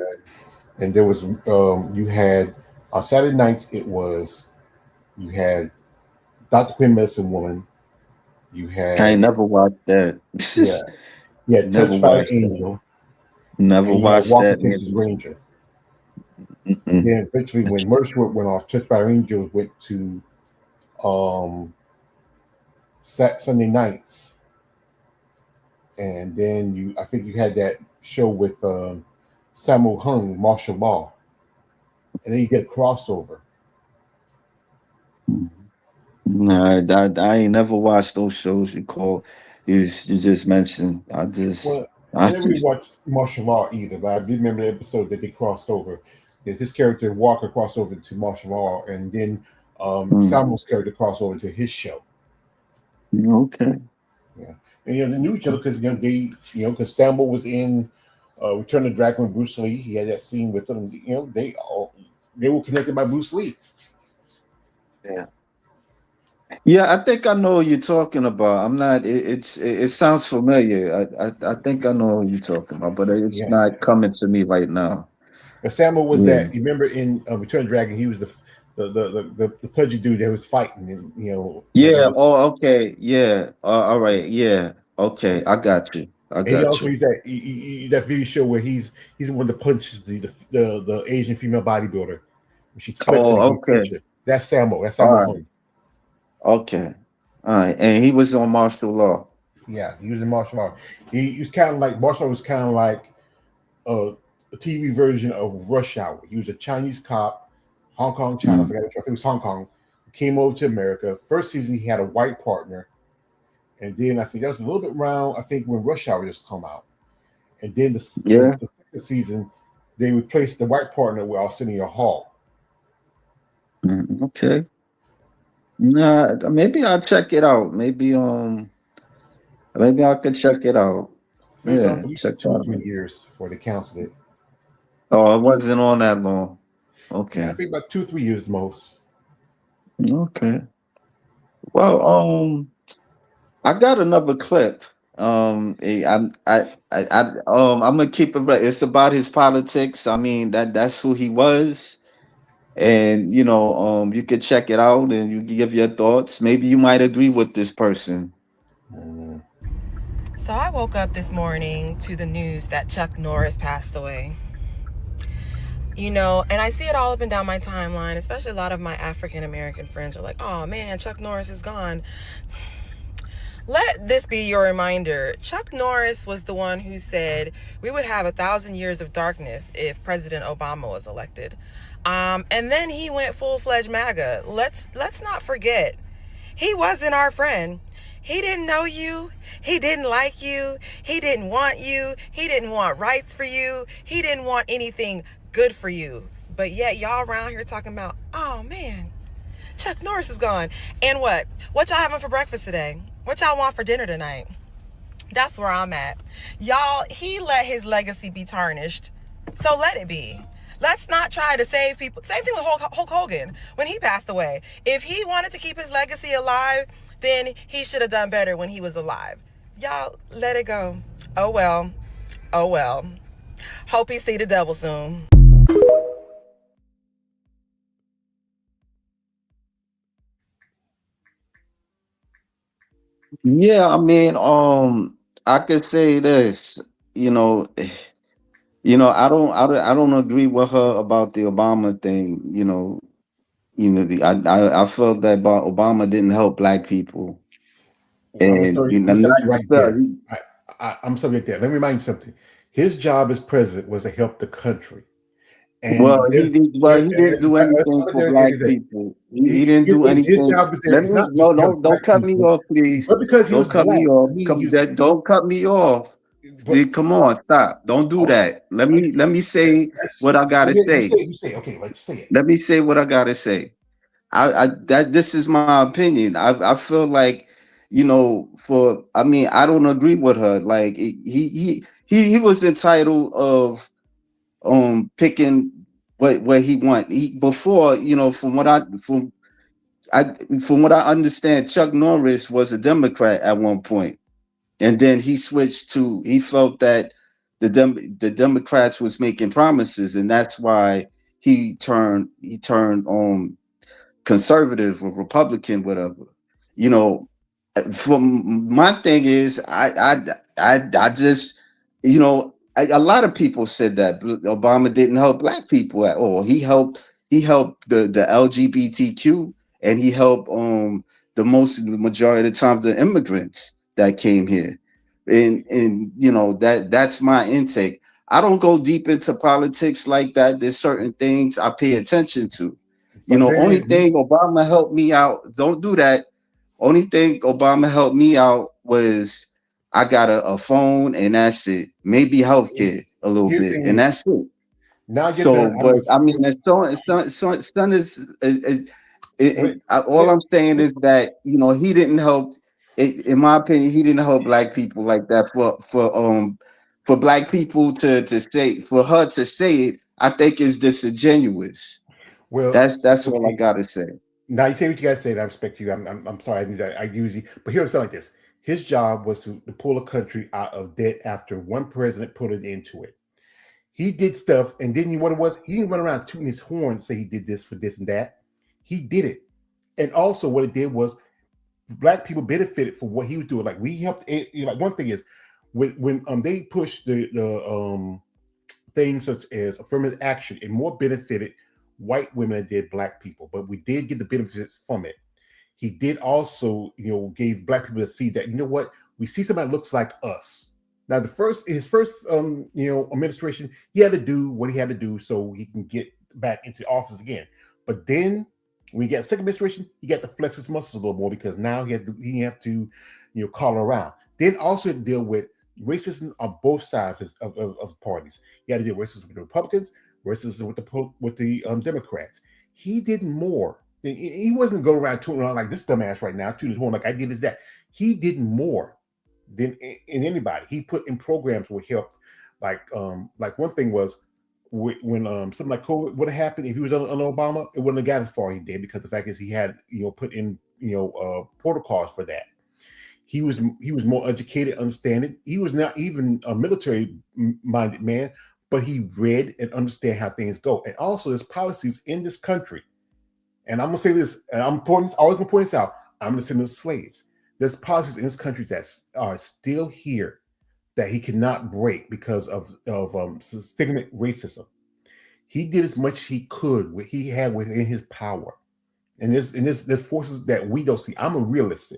and there was you had on Saturday nights, you had Dr. Quinn Medicine Woman. You I ain't had, never watched that. yeah, you had Never Touched by the watched that. Angel, Never and you had watched Walker that Texas neither. Ranger. And Mm-mm. then eventually, when Merch went off, Touched by the Angel went to um Sunday nights, and then I think you had that show with Samuel Hung, Martial Law, and then you get a crossover. Nah, I ain't never watched those shows you just mentioned. Well, I I never really watched Martial Law either, but I did remember the episode that they crossed over. That his character Walker crossed over to Martial Law, and then mm, Samuel's character crossed over to his show. okay. Yeah, and they knew each other because because Samuel was in Return of the Dragon with Bruce Lee. He had that scene with them. They were connected by Bruce Lee. Yeah. Yeah, I think I know what you're talking about. I'm not. It sounds familiar. I think I know what you're talking about, but it's Yeah, not coming to me right now. but Samuel was Yeah. that. You remember in Return of the Dragon, he was the pudgy dude that was fighting, and Yeah. Oh, okay. Yeah. All right. Yeah. Okay. I got you. I and he got also you. he's that video show where he's the one that punches the Asian female bodybuilder. She's flexing and Oh, he okay. punches her. That's Samuel. That's All Samuel right. Hung. Okay. All right. And he was on martial law. Yeah, he was in martial art. He was kind of like martial art was kind of like a TV version of Rush Hour. He was a Chinese cop, Hong Kong, China. I Mm. forgot. I think it was Hong Kong. Came over to America. First season, he had a white partner, and then I think that was a little bit around. I think when Rush Hour just come out, and then Yeah. the second season, they replaced the white partner with Arsenio Hall. Okay. Nah, maybe I'll check it out. Maybe I could check it out. I think it was on Yeah, for at check least that 2 or 3 out. years before they canceled it. Oh, it wasn't on that long. Yeah, I Okay. think about 2 or 3 years the most. Okay. Well, I got another clip. I'm gonna keep it right. It's about his politics. I mean, that's who he was. And you could check it out and you can give your thoughts. Maybe you might agree with this person. So I woke up this morning to the news that Chuck Norris passed away. And I see it all up and down my timeline, especially a lot of my African American friends are like, oh man, Chuck Norris is gone. Let this be your reminder. Chuck Norris was the one who said we would have 1,000 years of darkness if President Obama was elected. And then he went full-fledged MAGA. Let's not forget, he wasn't our friend. He didn't know you. He didn't like you. He didn't want you. He didn't want rights for you. He didn't want anything good for you. But yet y'all around here talking about, oh man, Chuck Norris is gone. And what y'all having for breakfast today? What y'all want for dinner tonight? That's where I'm at. Y'all, he let his legacy be tarnished. So let it be. Let's not try to save people. Same thing with Hulk Hogan when he passed away. If he wanted to keep his legacy alive, then he should have done better when he was alive. Y'all, let it go. Oh well. Oh well. Hope he see the devil soon. Yeah, I mean, I could say this, you know, I don't agree with her about the Obama thing. I felt that Obama didn't help black people, and I'm gonna stop you not right there. I'm sorry right there. Let me remind you something. His job as president was to help the country. And he didn't do anything for black people. He didn't do his anything. job is there. Let It's me not just no, to help don't black cut me people, off, please. but because he was Don't cut me black. off. I mean, he was. Don't cut me off. But Come on, stop. Don't do that. Let me say what I gotta say. You say okay. Let's say it. Let me say what I gotta say. This is my opinion. I feel like, I don't agree with her. Like he was entitled of picking what he want. Before, from what I understand, Chuck Norris was a Democrat at one point, and then he switched to. He felt that the Democrats was making promises, and that's why he turned conservative or Republican, whatever. You know, from my thing is, I just, a lot of people said that Obama didn't help black people at all. He helped the LGBTQ, and he helped the majority of the times the immigrants that came here, and that's my intake. I don't go deep into politics like that. There's certain things I pay attention to. But Only then thing Obama helped me out. Don't do that. Only thing Obama helped me out was I got a phone, and that's it. Maybe healthcare a little here's the bit, and thing. that's it. Now you're So, done. but I mean, son all I'm saying is that he didn't help. In my opinion, he didn't help black people like that. For black people to say, for her to say it, I think is disingenuous. Well, That's all I okay. gotta say. Now you say what you guys say, and I respect you. I'm sorry. I usually, but here's something like this. His job was to pull a country out of debt after one president put it into it. He did stuff, and didn't what it was? He didn't run around tooting his horn and say he did this for this and that. He did it, and also what it did was black people benefited from what he was doing. Like we helped. Like one thing is when they pushed the things such as affirmative action, it more benefited white women than did black people. But we did get the benefits from it. He did also, gave black people to see that, what, we see somebody that looks like us. Now, his first administration, he had to do what he had to do so he can get back into office again. But then when he got second administration, he got to flex his muscles a little more because now he have to call around. Then also deal with racism on both sides of parties. He had to deal with racism with the Republicans, racism with the Democrats. He did more. He wasn't going around tooting around like this dumbass right now, tooting his horn like I did is that. He did more than in anybody. He put in programs where he helped. Like one thing was when something like COVID would have happened if he was on Obama, it wouldn't have got as far as he did because the fact is he had put in protocols for that. He was more educated, understanding. He was not even a military minded man, but he read and understand how things go. And also there's policies in this country. And I'm gonna say this, and always gonna point this out. I'm gonna send the slaves. There's policies in this country that are still here that he cannot break because of systemic racism. He did as much as he could, what he had within his power. And there's forces that we don't see. I'm a realist.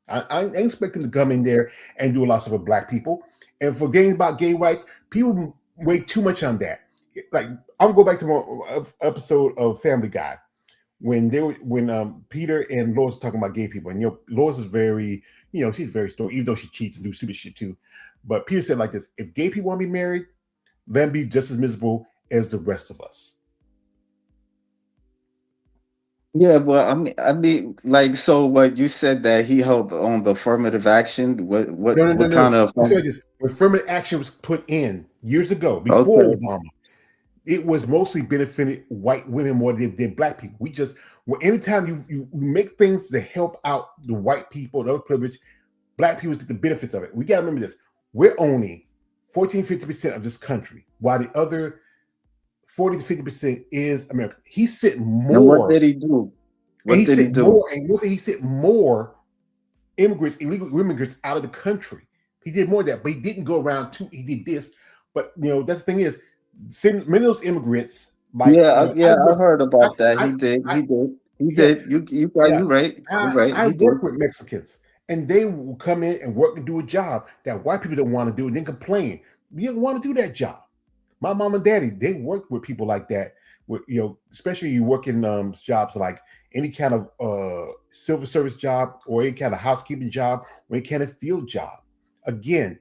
I ain't expecting to come in there and do a lot for black people. And for games about gay rights, people weigh too much on that. Like I'm gonna go back to my episode of Family Guy when Peter and Lois were talking about gay people, and Lois is very, she's very stoic, even though she cheats and do stupid shit too. But Peter said like this: if gay people want to be married, let them be just as miserable as the rest of us. Yeah, well, like, so what you said that he helped on the affirmative action? What kind of? I said this: when affirmative action was put in years ago, before Okay. Obama, it was mostly benefited white women more than black people. Well, anytime you make things to help out the white people, the privilege, black people get the benefits of it. We got to remember this. We're only 14-50% of this country, while the other 40 to 50% is American. He sent more. And what did he do? What did he do? More, and he sent more immigrants, illegal immigrants out of the country. He did more of that, but he didn't go around too. He did this, but that's the thing is, many of those immigrants. Like, I heard about that. He did. You're right. I work with Mexicans, and they will come in and work and do a job that white people don't want to do, and then complain. You don't want to do that job. My mom and daddy, they work with people like that. With especially you work in jobs like any kind of civil service job or any kind of housekeeping job or any kind of field job. Again,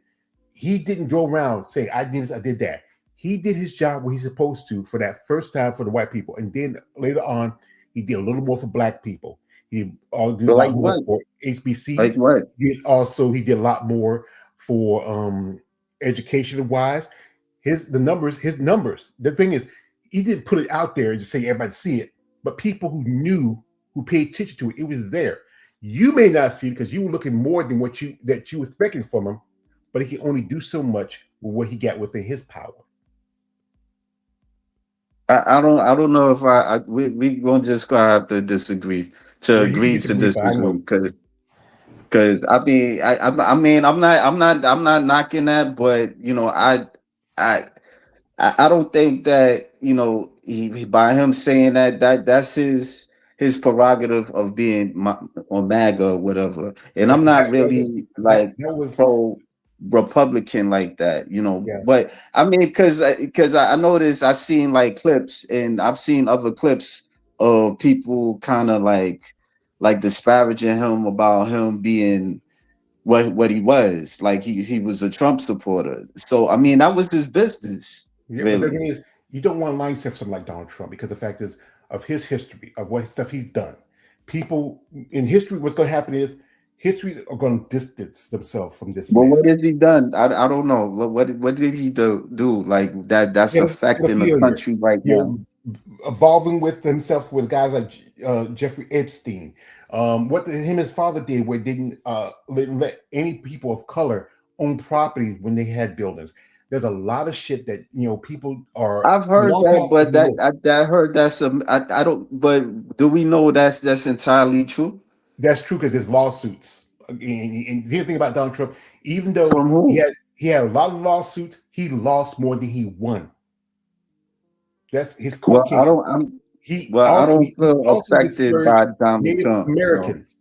he didn't go around saying, I did this, I did that. He did his job where he's supposed to for that first time for the white people. And then later on, he did a little more for black people. He did a lot more for HBCs. Like what? He did a lot more for education wise. His numbers. The thing is, he didn't put it out there and just say everybody see it. But people who knew, who paid attention to it, it was there. You may not see it because you were looking more than what you were expecting from him, but he can only do so much with what he got within his power. I don't know if we gonna just gonna have to disagree to agree to disagree because I mean I'm not knocking that, but I don't think that he by him saying that's his prerogative of being on MAGA or whatever, and I'm not really pro Republican like that, But I mean, because I noticed I've seen like clips and I've seen other clips of people kind of like disparaging him about him being what he was. Like he was a Trump supporter. So I mean, that was his business. Yeah, really. But the thing is, you don't want to line yourself something like Donald Trump because the fact is of his history, of what stuff he's done. People in history, what's going to happen is history are going to distance themselves from this. Well, what has he done? I don't know. What did he do? Like that's affecting the country right now. Evolving with himself with guys like Jeffrey Epstein. What him and his father did, where didn't let any people of color own property when they had buildings. There's a lot of shit that people are. I've heard that, but I heard that's I don't. But do we know that's entirely true? That's true because there's lawsuits. And here's the thing about Donald Trump: even though he had a lot of lawsuits, he lost more than he won. That's his court case. I don't feel affected by Donald Native Trump. Americans,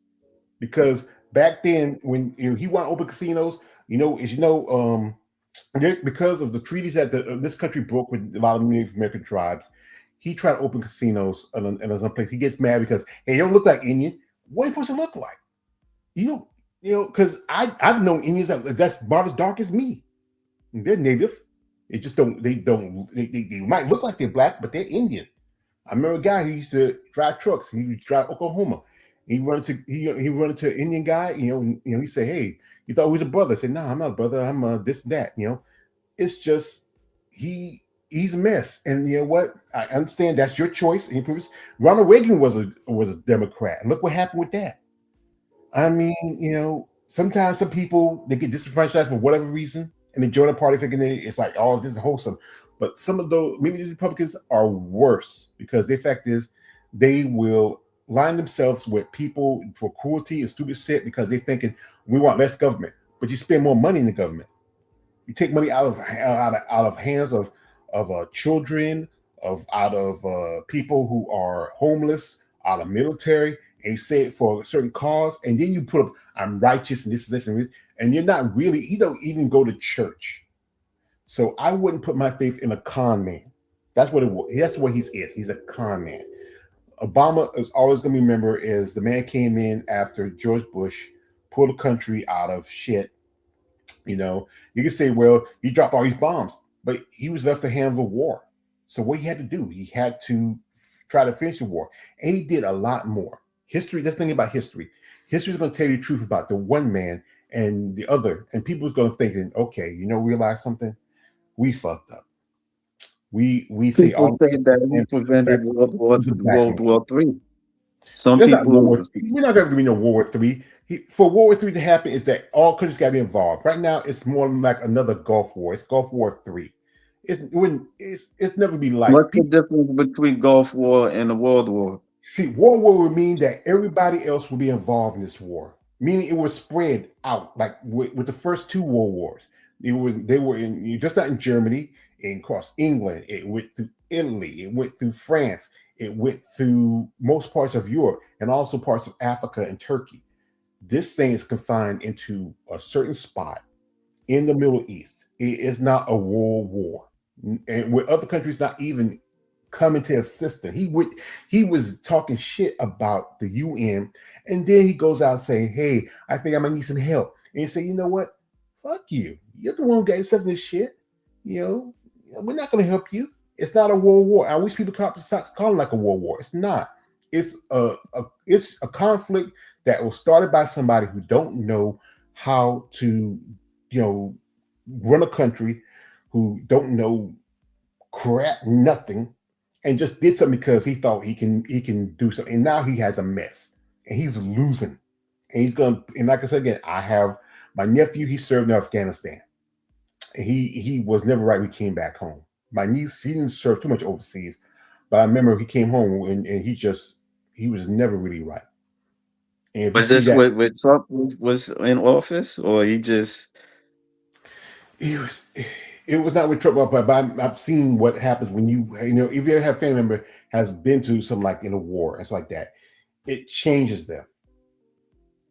because back then when he wanted open casinos, because of the treaties that this country broke with a lot of Native American tribes, he tried to open casinos in another place. He gets mad because, hey, you don't look like Indian. What are you supposed to look like? Because I've known Indians that's about as dark as me. They're native. They just don't. They might look like they're black, but they're Indian. I remember a guy who used to drive trucks. He would drive Oklahoma. He run into an Indian guy. He say, "Hey, you thought he was a brother?" I said, "No, I'm not a brother. I'm this and that." It's just he's a mess. And you know what? I understand that's your choice. Ronald Reagan was a Democrat. And look what happened with that. I mean, sometimes some people they get disenfranchised for whatever reason, and they join a party thinking it's like, oh, this is wholesome. But some of maybe these Republicans are worse because the fact is they will line themselves with people for cruelty and stupid shit because they're thinking we want less government, but you spend more money in the government. You take money out of hands of children, out of people who are homeless, out of military, and you say it for a certain cause, and then you put up, I'm righteous and this, and you're not really, you don't even go to church. So I wouldn't put my faith in a con man. That's what it was. That's what he is. He's a con man. Obama is always going to be remembered as the man came in after George Bush, pulled the country out of shit. You can say, well, he dropped all these bombs, but he was left to handle the war. So what he had to do, he had to try to finish the war. And he did a lot more. History, that's the thing about history. History is going to tell you the truth about the one man and the other. And people is going to think, okay, realize something? We fucked up. We say all that he prevented World War III. Some There's not World War people, III. We're not going to be no World War III. For World War III to happen, is that all countries got to be involved. Right now, it's more like another Gulf War. It's Gulf War III. It's never be like what's the difference between Gulf War and the World War? see, World War would mean that everybody else would be involved in this war, meaning it was spread out. Like with the first two World Wars, they were in just not in Germany, and across England. It went through Italy. It went through France. It went through most parts of Europe and also parts of Africa and Turkey. This thing is confined into a certain spot in the Middle East. It is not a world war, and with other countries not even coming to assist him. He was talking shit about the UN, and then he goes out saying, "Hey, I think I might need some help." And you say, "You know what? Fuck you. You're the one who got yourself in this shit. You know, we're not going to help you. It's not a world war. I wish people stop calling it like a world war. It's not. It's a conflict that was started by somebody who don't know how to, run a country, who don't know crap nothing, and just did something because he thought he can do something. And now he has a mess, and he's losing. And he's going. And like I said again, I have my nephew. He served in Afghanistan, and he was never right when he came back home. My niece, he didn't serve too much overseas, but I remember he came home and he was never really right. And if you Was see this that, with Trump was in office, or he just? it was it was not with trouble, but I've seen what happens when if you have a family member has been to something like in a war and stuff like that, it changes them.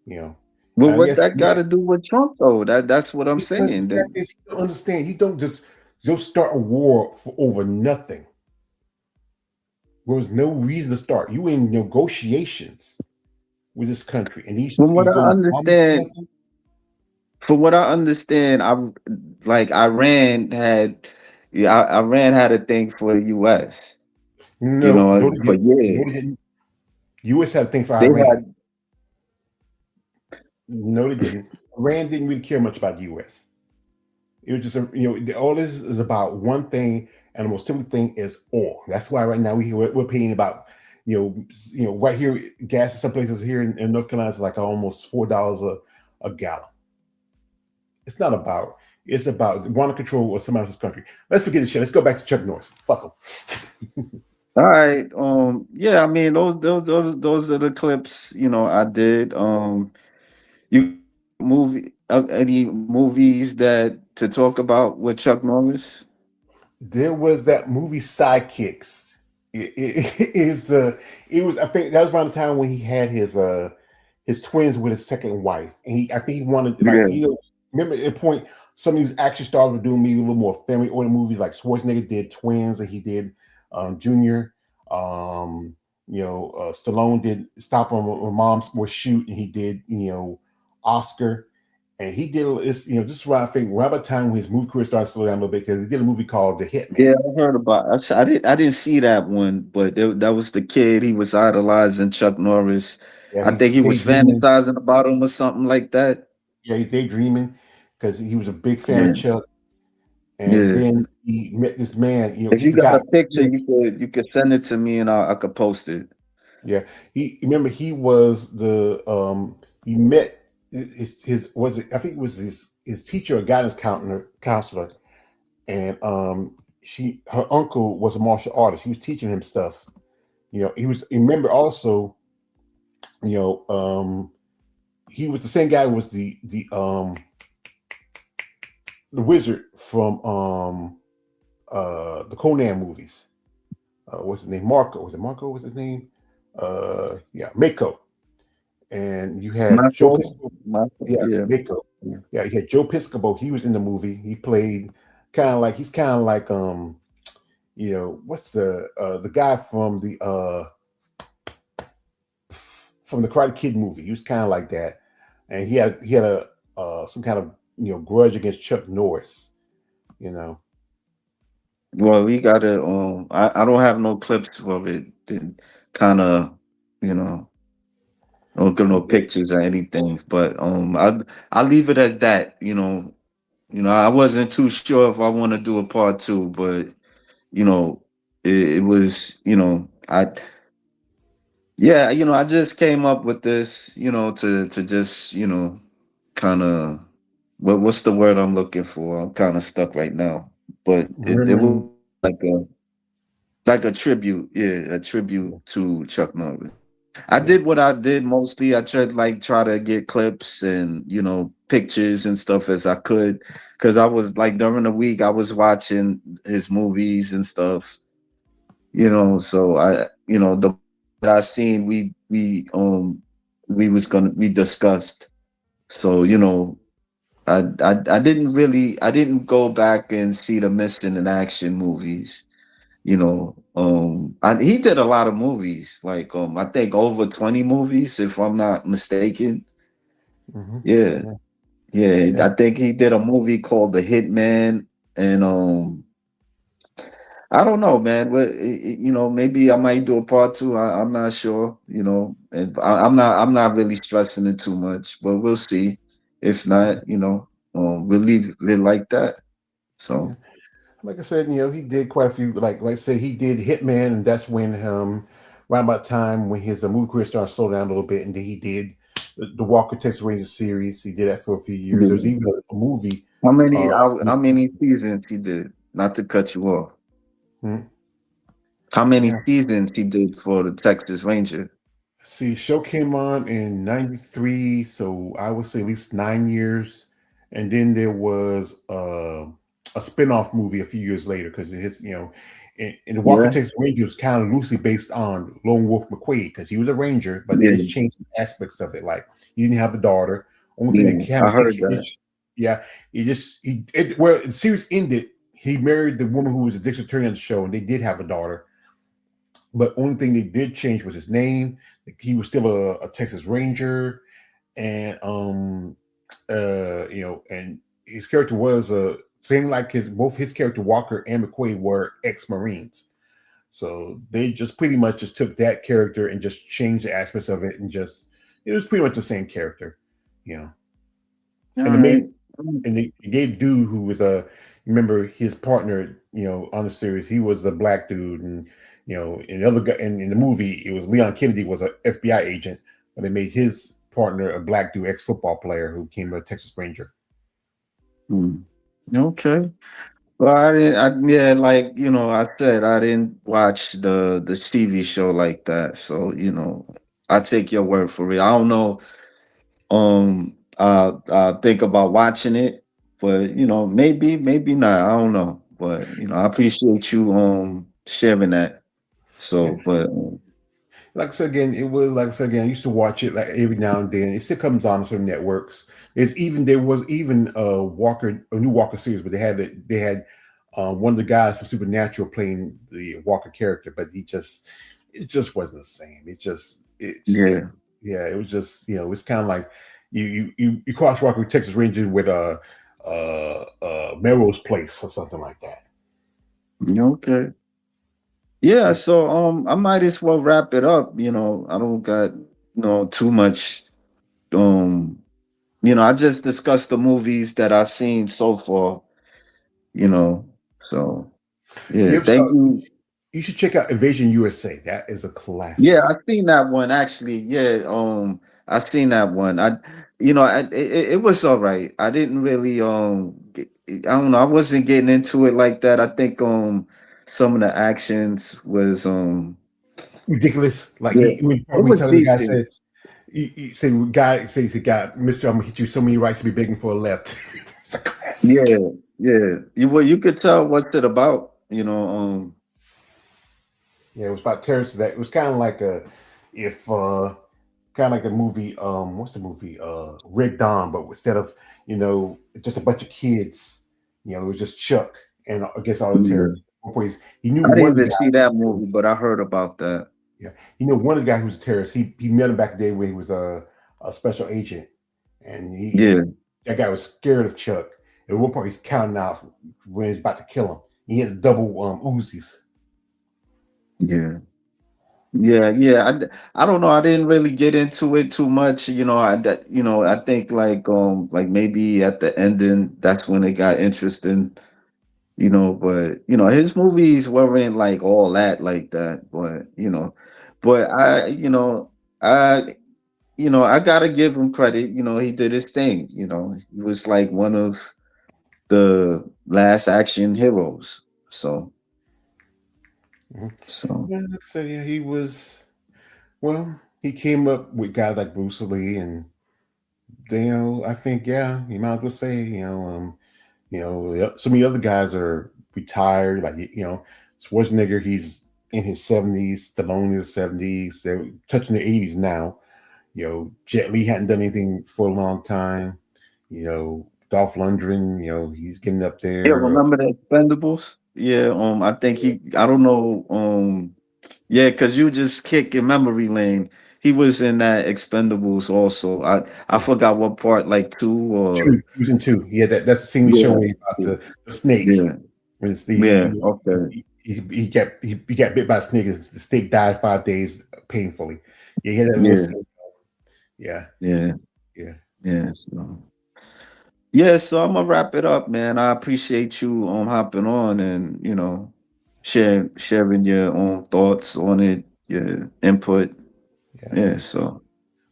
Well, I what guess that got to do with Trump though? That's what I'm because saying. the fact is, you don't understand. You don't just start a war over nothing. There was no reason to start. You in negotiations with this country, and From what you I go understand, from what I understand, like Iran had, yeah, Iran had a thing for the U.S. no, they For didn't. No, years they didn't. U.S. had a thing for they Iran. had. No, they didn't. Iran didn't really care much about the U.S. It was just all this is about one thing, and the most typical thing is oil. That's why right now we're paying about right here gas in some places here in North Carolina is like almost $4 a gallon. It's not about. It's about wanting control of somebody else's country. Let's forget this shit. Let's go back to Chuck Norris. Fuck him. All right. Yeah. I mean, those are the clips. I did. You any movies that to talk about with Chuck Norris? There was that movie Sidekicks. It was I think that was around the time when he had his twins with his second wife, and I think he wanted like Yeah. remember at a point some of these action stars were doing maybe a little more family oriented movies like Schwarzenegger did Twins and he did Junior. Stallone did Stop when Mom was Shoot and he did Oscar. And he did this, just around I think around the time when his movie career started to slow down a little bit because he did a movie called The Hitman. Yeah, I heard about. I didn't see that one, but that was the kid. He was idolizing Chuck Norris. Yeah, I he's think he was daydreaming. fantasizing about him or something like that. Yeah, he's daydreaming because he was a big fan of Yeah, Chuck. And yeah. then he met this man. If He's you the got guy. a picture, you could send it to me and I could post it. Yeah, he was he met his was it I think it was his teacher or guidance counselor, and her uncle was a martial artist. He was teaching him stuff. Remember also, you know, he was the same guy who was the wizard from the Conan movies. What's his name? Marco. Was it Marco? What's his name? Yeah, Mako. And you had Joe Michael, Piscopo. Michael, Yeah, yeah. Mako. Yeah. Yeah, you had Joe Piscopo. He was in the movie. He played he's kind of like what's the guy from the Karate Kid movie. He was kind of like that, and he had a some kind of grudge against Chuck Norris. Well, we gotta. I don't have no clips for it. Kind of, you know, don't get no Yeah, pictures or anything. But I'll leave it at that. I wasn't too sure if I want to do a part two, but you know, it was. I Yeah, I just came up with this, to just, kind of what's the word I'm looking for? I'm kind of stuck right now, but it Remembering, was like a tribute, yeah, a tribute to Chuck Norris. I yeah, did what I did mostly. I tried like try to get clips and pictures and stuff as I could, because I was like during the week I was watching his movies and stuff. So the that I seen we discussed. So I didn't really I didn't go back and see the missing in action movies. He did a lot of movies, like I think over 20 movies, if I'm not mistaken. hmm Yeah, yeah, yeah. yeah. I think he did a movie called The Hitman, and I don't know, man. But maybe I might do a part two. I'm not sure. And I'm not really stressing it too much, but we'll see. If not, we'll leave it like that. Yeah. So Like I said, he did quite a few. Like I said, he did Hitman, and that's when around about time when his movie career started to slow down a little bit, and then he did the Walker Texas Ranger series. He did that for a few years. There's yeah. even a movie. How many Uh, how many seasons he did? Not to cut you off. hmm, How many yeah. seasons he did for the Texas Ranger? See, show came on in '93, so I would say at least 9 years, and then there was a spin-off movie a few years later because his, in the Walker Yeah, Texas Ranger was kind of loosely based on Lone Wolf McQuade because he was a ranger, but they yeah, just changed some aspects of it. Like he didn't have a daughter. Only thing that yeah. kind I of heard that. yeah, well, the series ended. He married the woman who was the district attorney on the show, and they did have a daughter. But only thing they did change was his name. He was still a Texas Ranger, and and his character was same like his both his character Walker and McQuaid were ex-Marines. So they just pretty much just took that character and just changed the aspects of it, and just it was pretty much the same character, you know. All And the main right. and they gave dude who was a remember his partner, on the series, he was a black dude, and in the other guy in the movie, it was Leon Kennedy was an FBI agent, but they made his partner a black dude, ex football player who became a Texas Ranger. Hmm. Okay. Well, I didn't. Yeah, like I said, I didn't watch the TV show like that. So I take your word for it. I don't know. I think about watching it, but maybe not. I don't know. But I appreciate you sharing that. Yeah. So, but Like I said again, it was like I said again. I used to watch it like every now and then. It still comes on some networks. There was even a new Walker series, but they had one of the guys for Supernatural playing the Walker character, but it just wasn't the same. yeah, Yeah, it was just it's kind of like you cross Walker with Texas Rangers with Melrose Place or something like that. okay. Yeah, so I might as well wrap it up. I don't got too much. Um, I just discussed the movies that I've seen so far. You know, so yeah, You ever thank saw? you. You should check out Invasion USA. That is a classic. Yeah, I seen that one actually. Yeah, I seen that one. It was all right. I didn't really I don't know. I wasn't getting into it like that. I think some of the actions was Ridiculous. Like yeah, it we was tell the guy decent. said, he say guy says he got Mister, I'm gonna hit you so many rights to be begging for a left. It's a Yeah, classic. yeah. You could tell what's it about. Yeah, it was about terrorists. That it was kind of like if kind of like a movie. What's the movie? Red Dawn, but instead of just a bunch of kids, it was just Chuck and against all the Yeah. terrorists. At one point, he knew I one didn't of the even see guys. that movie, but I heard about that. Yeah, one of the guys who was a terrorist. He met him back in the day when he was a special agent, and Yeah, that guy was scared of Chuck. At one point, he's counting out when he's about to kill him. He had double Uzis. yeah. Yeah, yeah. I don't know. I didn't really get into it too much. I think like maybe at the ending, that's when it got interesting. But his movies weren't like all that like that. But but I gotta give him credit. He did his thing. He was like one of the last action heroes. So, so Yeah, like I said, yeah, he was. Well, he came up with guys like Bruce Lee, and I think, yeah, you might as well say, some of the other guys are retired. Like, Schwarzenegger, he's in his 70s. Stallone in his 70s. They're touching the 80s now. Jet Li hadn't done anything for a long time. Dolph Lundgren, he's getting up yeah, there. remember the Expendables? Yeah, I think I don't know, yeah, because you just kick in memory lane. He was in that Expendables also. I forgot what part, like two Two. or He was in two. Yeah, that's the scene we yeah, showing about the snake. yeah, When it's yeah. Okay, he got bit by a snake. And the snake died 5 days painfully. You hear that little yeah, snake? Yeah, yeah, yeah. yeah. So I'm gonna wrap it up, man. I appreciate you hopping on and sharing your own thoughts on it, your input. Yeah, so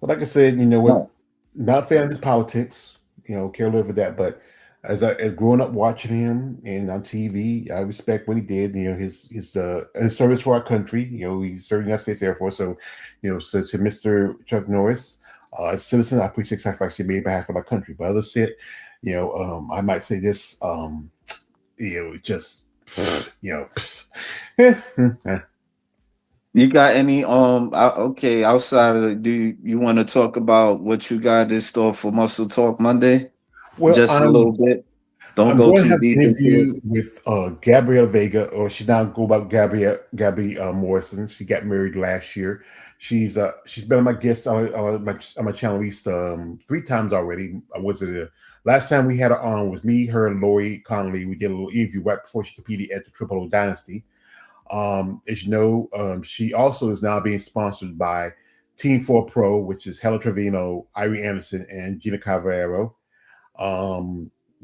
Well, like I said, what? no. Not a fan of his politics. Care a little for that. But as growing up watching him and on TV, I respect what he did. His service for our country. He served in the United States Air Force. So, so to Mr. Chuck Norris, as a citizen, I appreciate the sacrifice he made on behalf of our country. But other shit, I might say this, just, You got any okay, outside of do you want to talk about what you got in store for Muscle Talk Monday? Well, Just a little bit. Don't I'm go going to too have an deep into interview it. with Gabrielle Vega, or she now go by Gabby Morrison. She got married last year. She's been on my guest on my channel at least 3 times already. Last time we had her on was me, her, and Lori Connolly. We did a little interview right before she competed at the Triple O Dynasty. As you know, she also is now being sponsored by Team 4 Pro, which is Hella Trevino, Irie Anderson, and Gina Cavalero.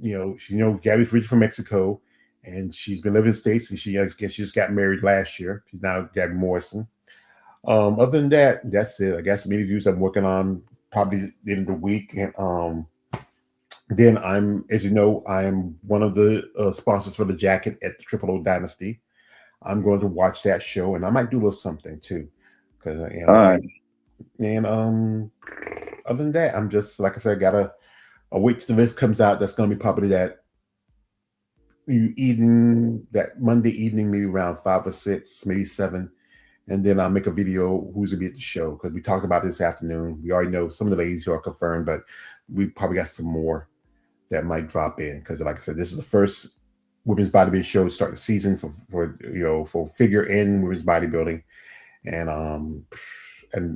Gabby's originally from Mexico, and she's been living in the States, and she just got married last year. She's now Gabby Morrison. Other than that, that's it. I got some interviews I'm working on probably the end of the week, and then as you know, I'm one of the sponsors for the jacket at the Triple O Dynasty. I'm going to watch that show, and I might do a little something too, because All right. and other than that, I'm just, like I said, I gotta wait till the list comes out. That's going to be probably that Monday evening, maybe around 5 or 6, maybe 7, and then I'll make a video who's gonna be at the show, because we talked about it this afternoon. We already know some of the ladies who are confirmed, but we probably got some more that might drop in, because, like I said, this is the first women's bodybuilding show to start the season for figure and women's bodybuilding, and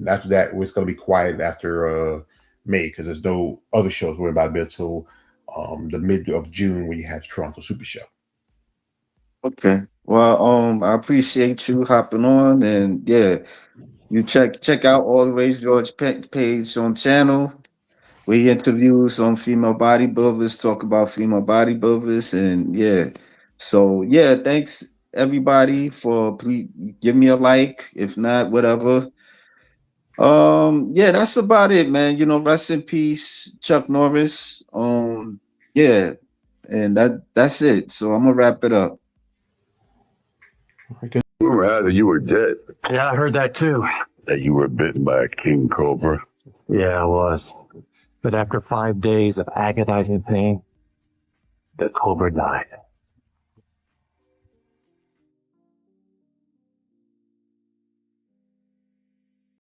after that it's going to be quiet after May, because there's no other shows we're about to build till the mid of June, when you have Toronto Super Show. Okay. Well, I appreciate you hopping on, and yeah, you check out Always George page on channel. We interview some female bodybuilders, talk about female bodybuilders, and yeah. So yeah, thanks everybody for please give me a like. If not, whatever. Yeah, that's about it, man. Rest in peace, Chuck Norris. Yeah, and that's it. So I'm gonna wrap it up. Rumor had that you were dead. Yeah, I heard that too. That you were bitten by a king cobra. Yeah, I was. But after 5 days of agonizing pain, the cobra died.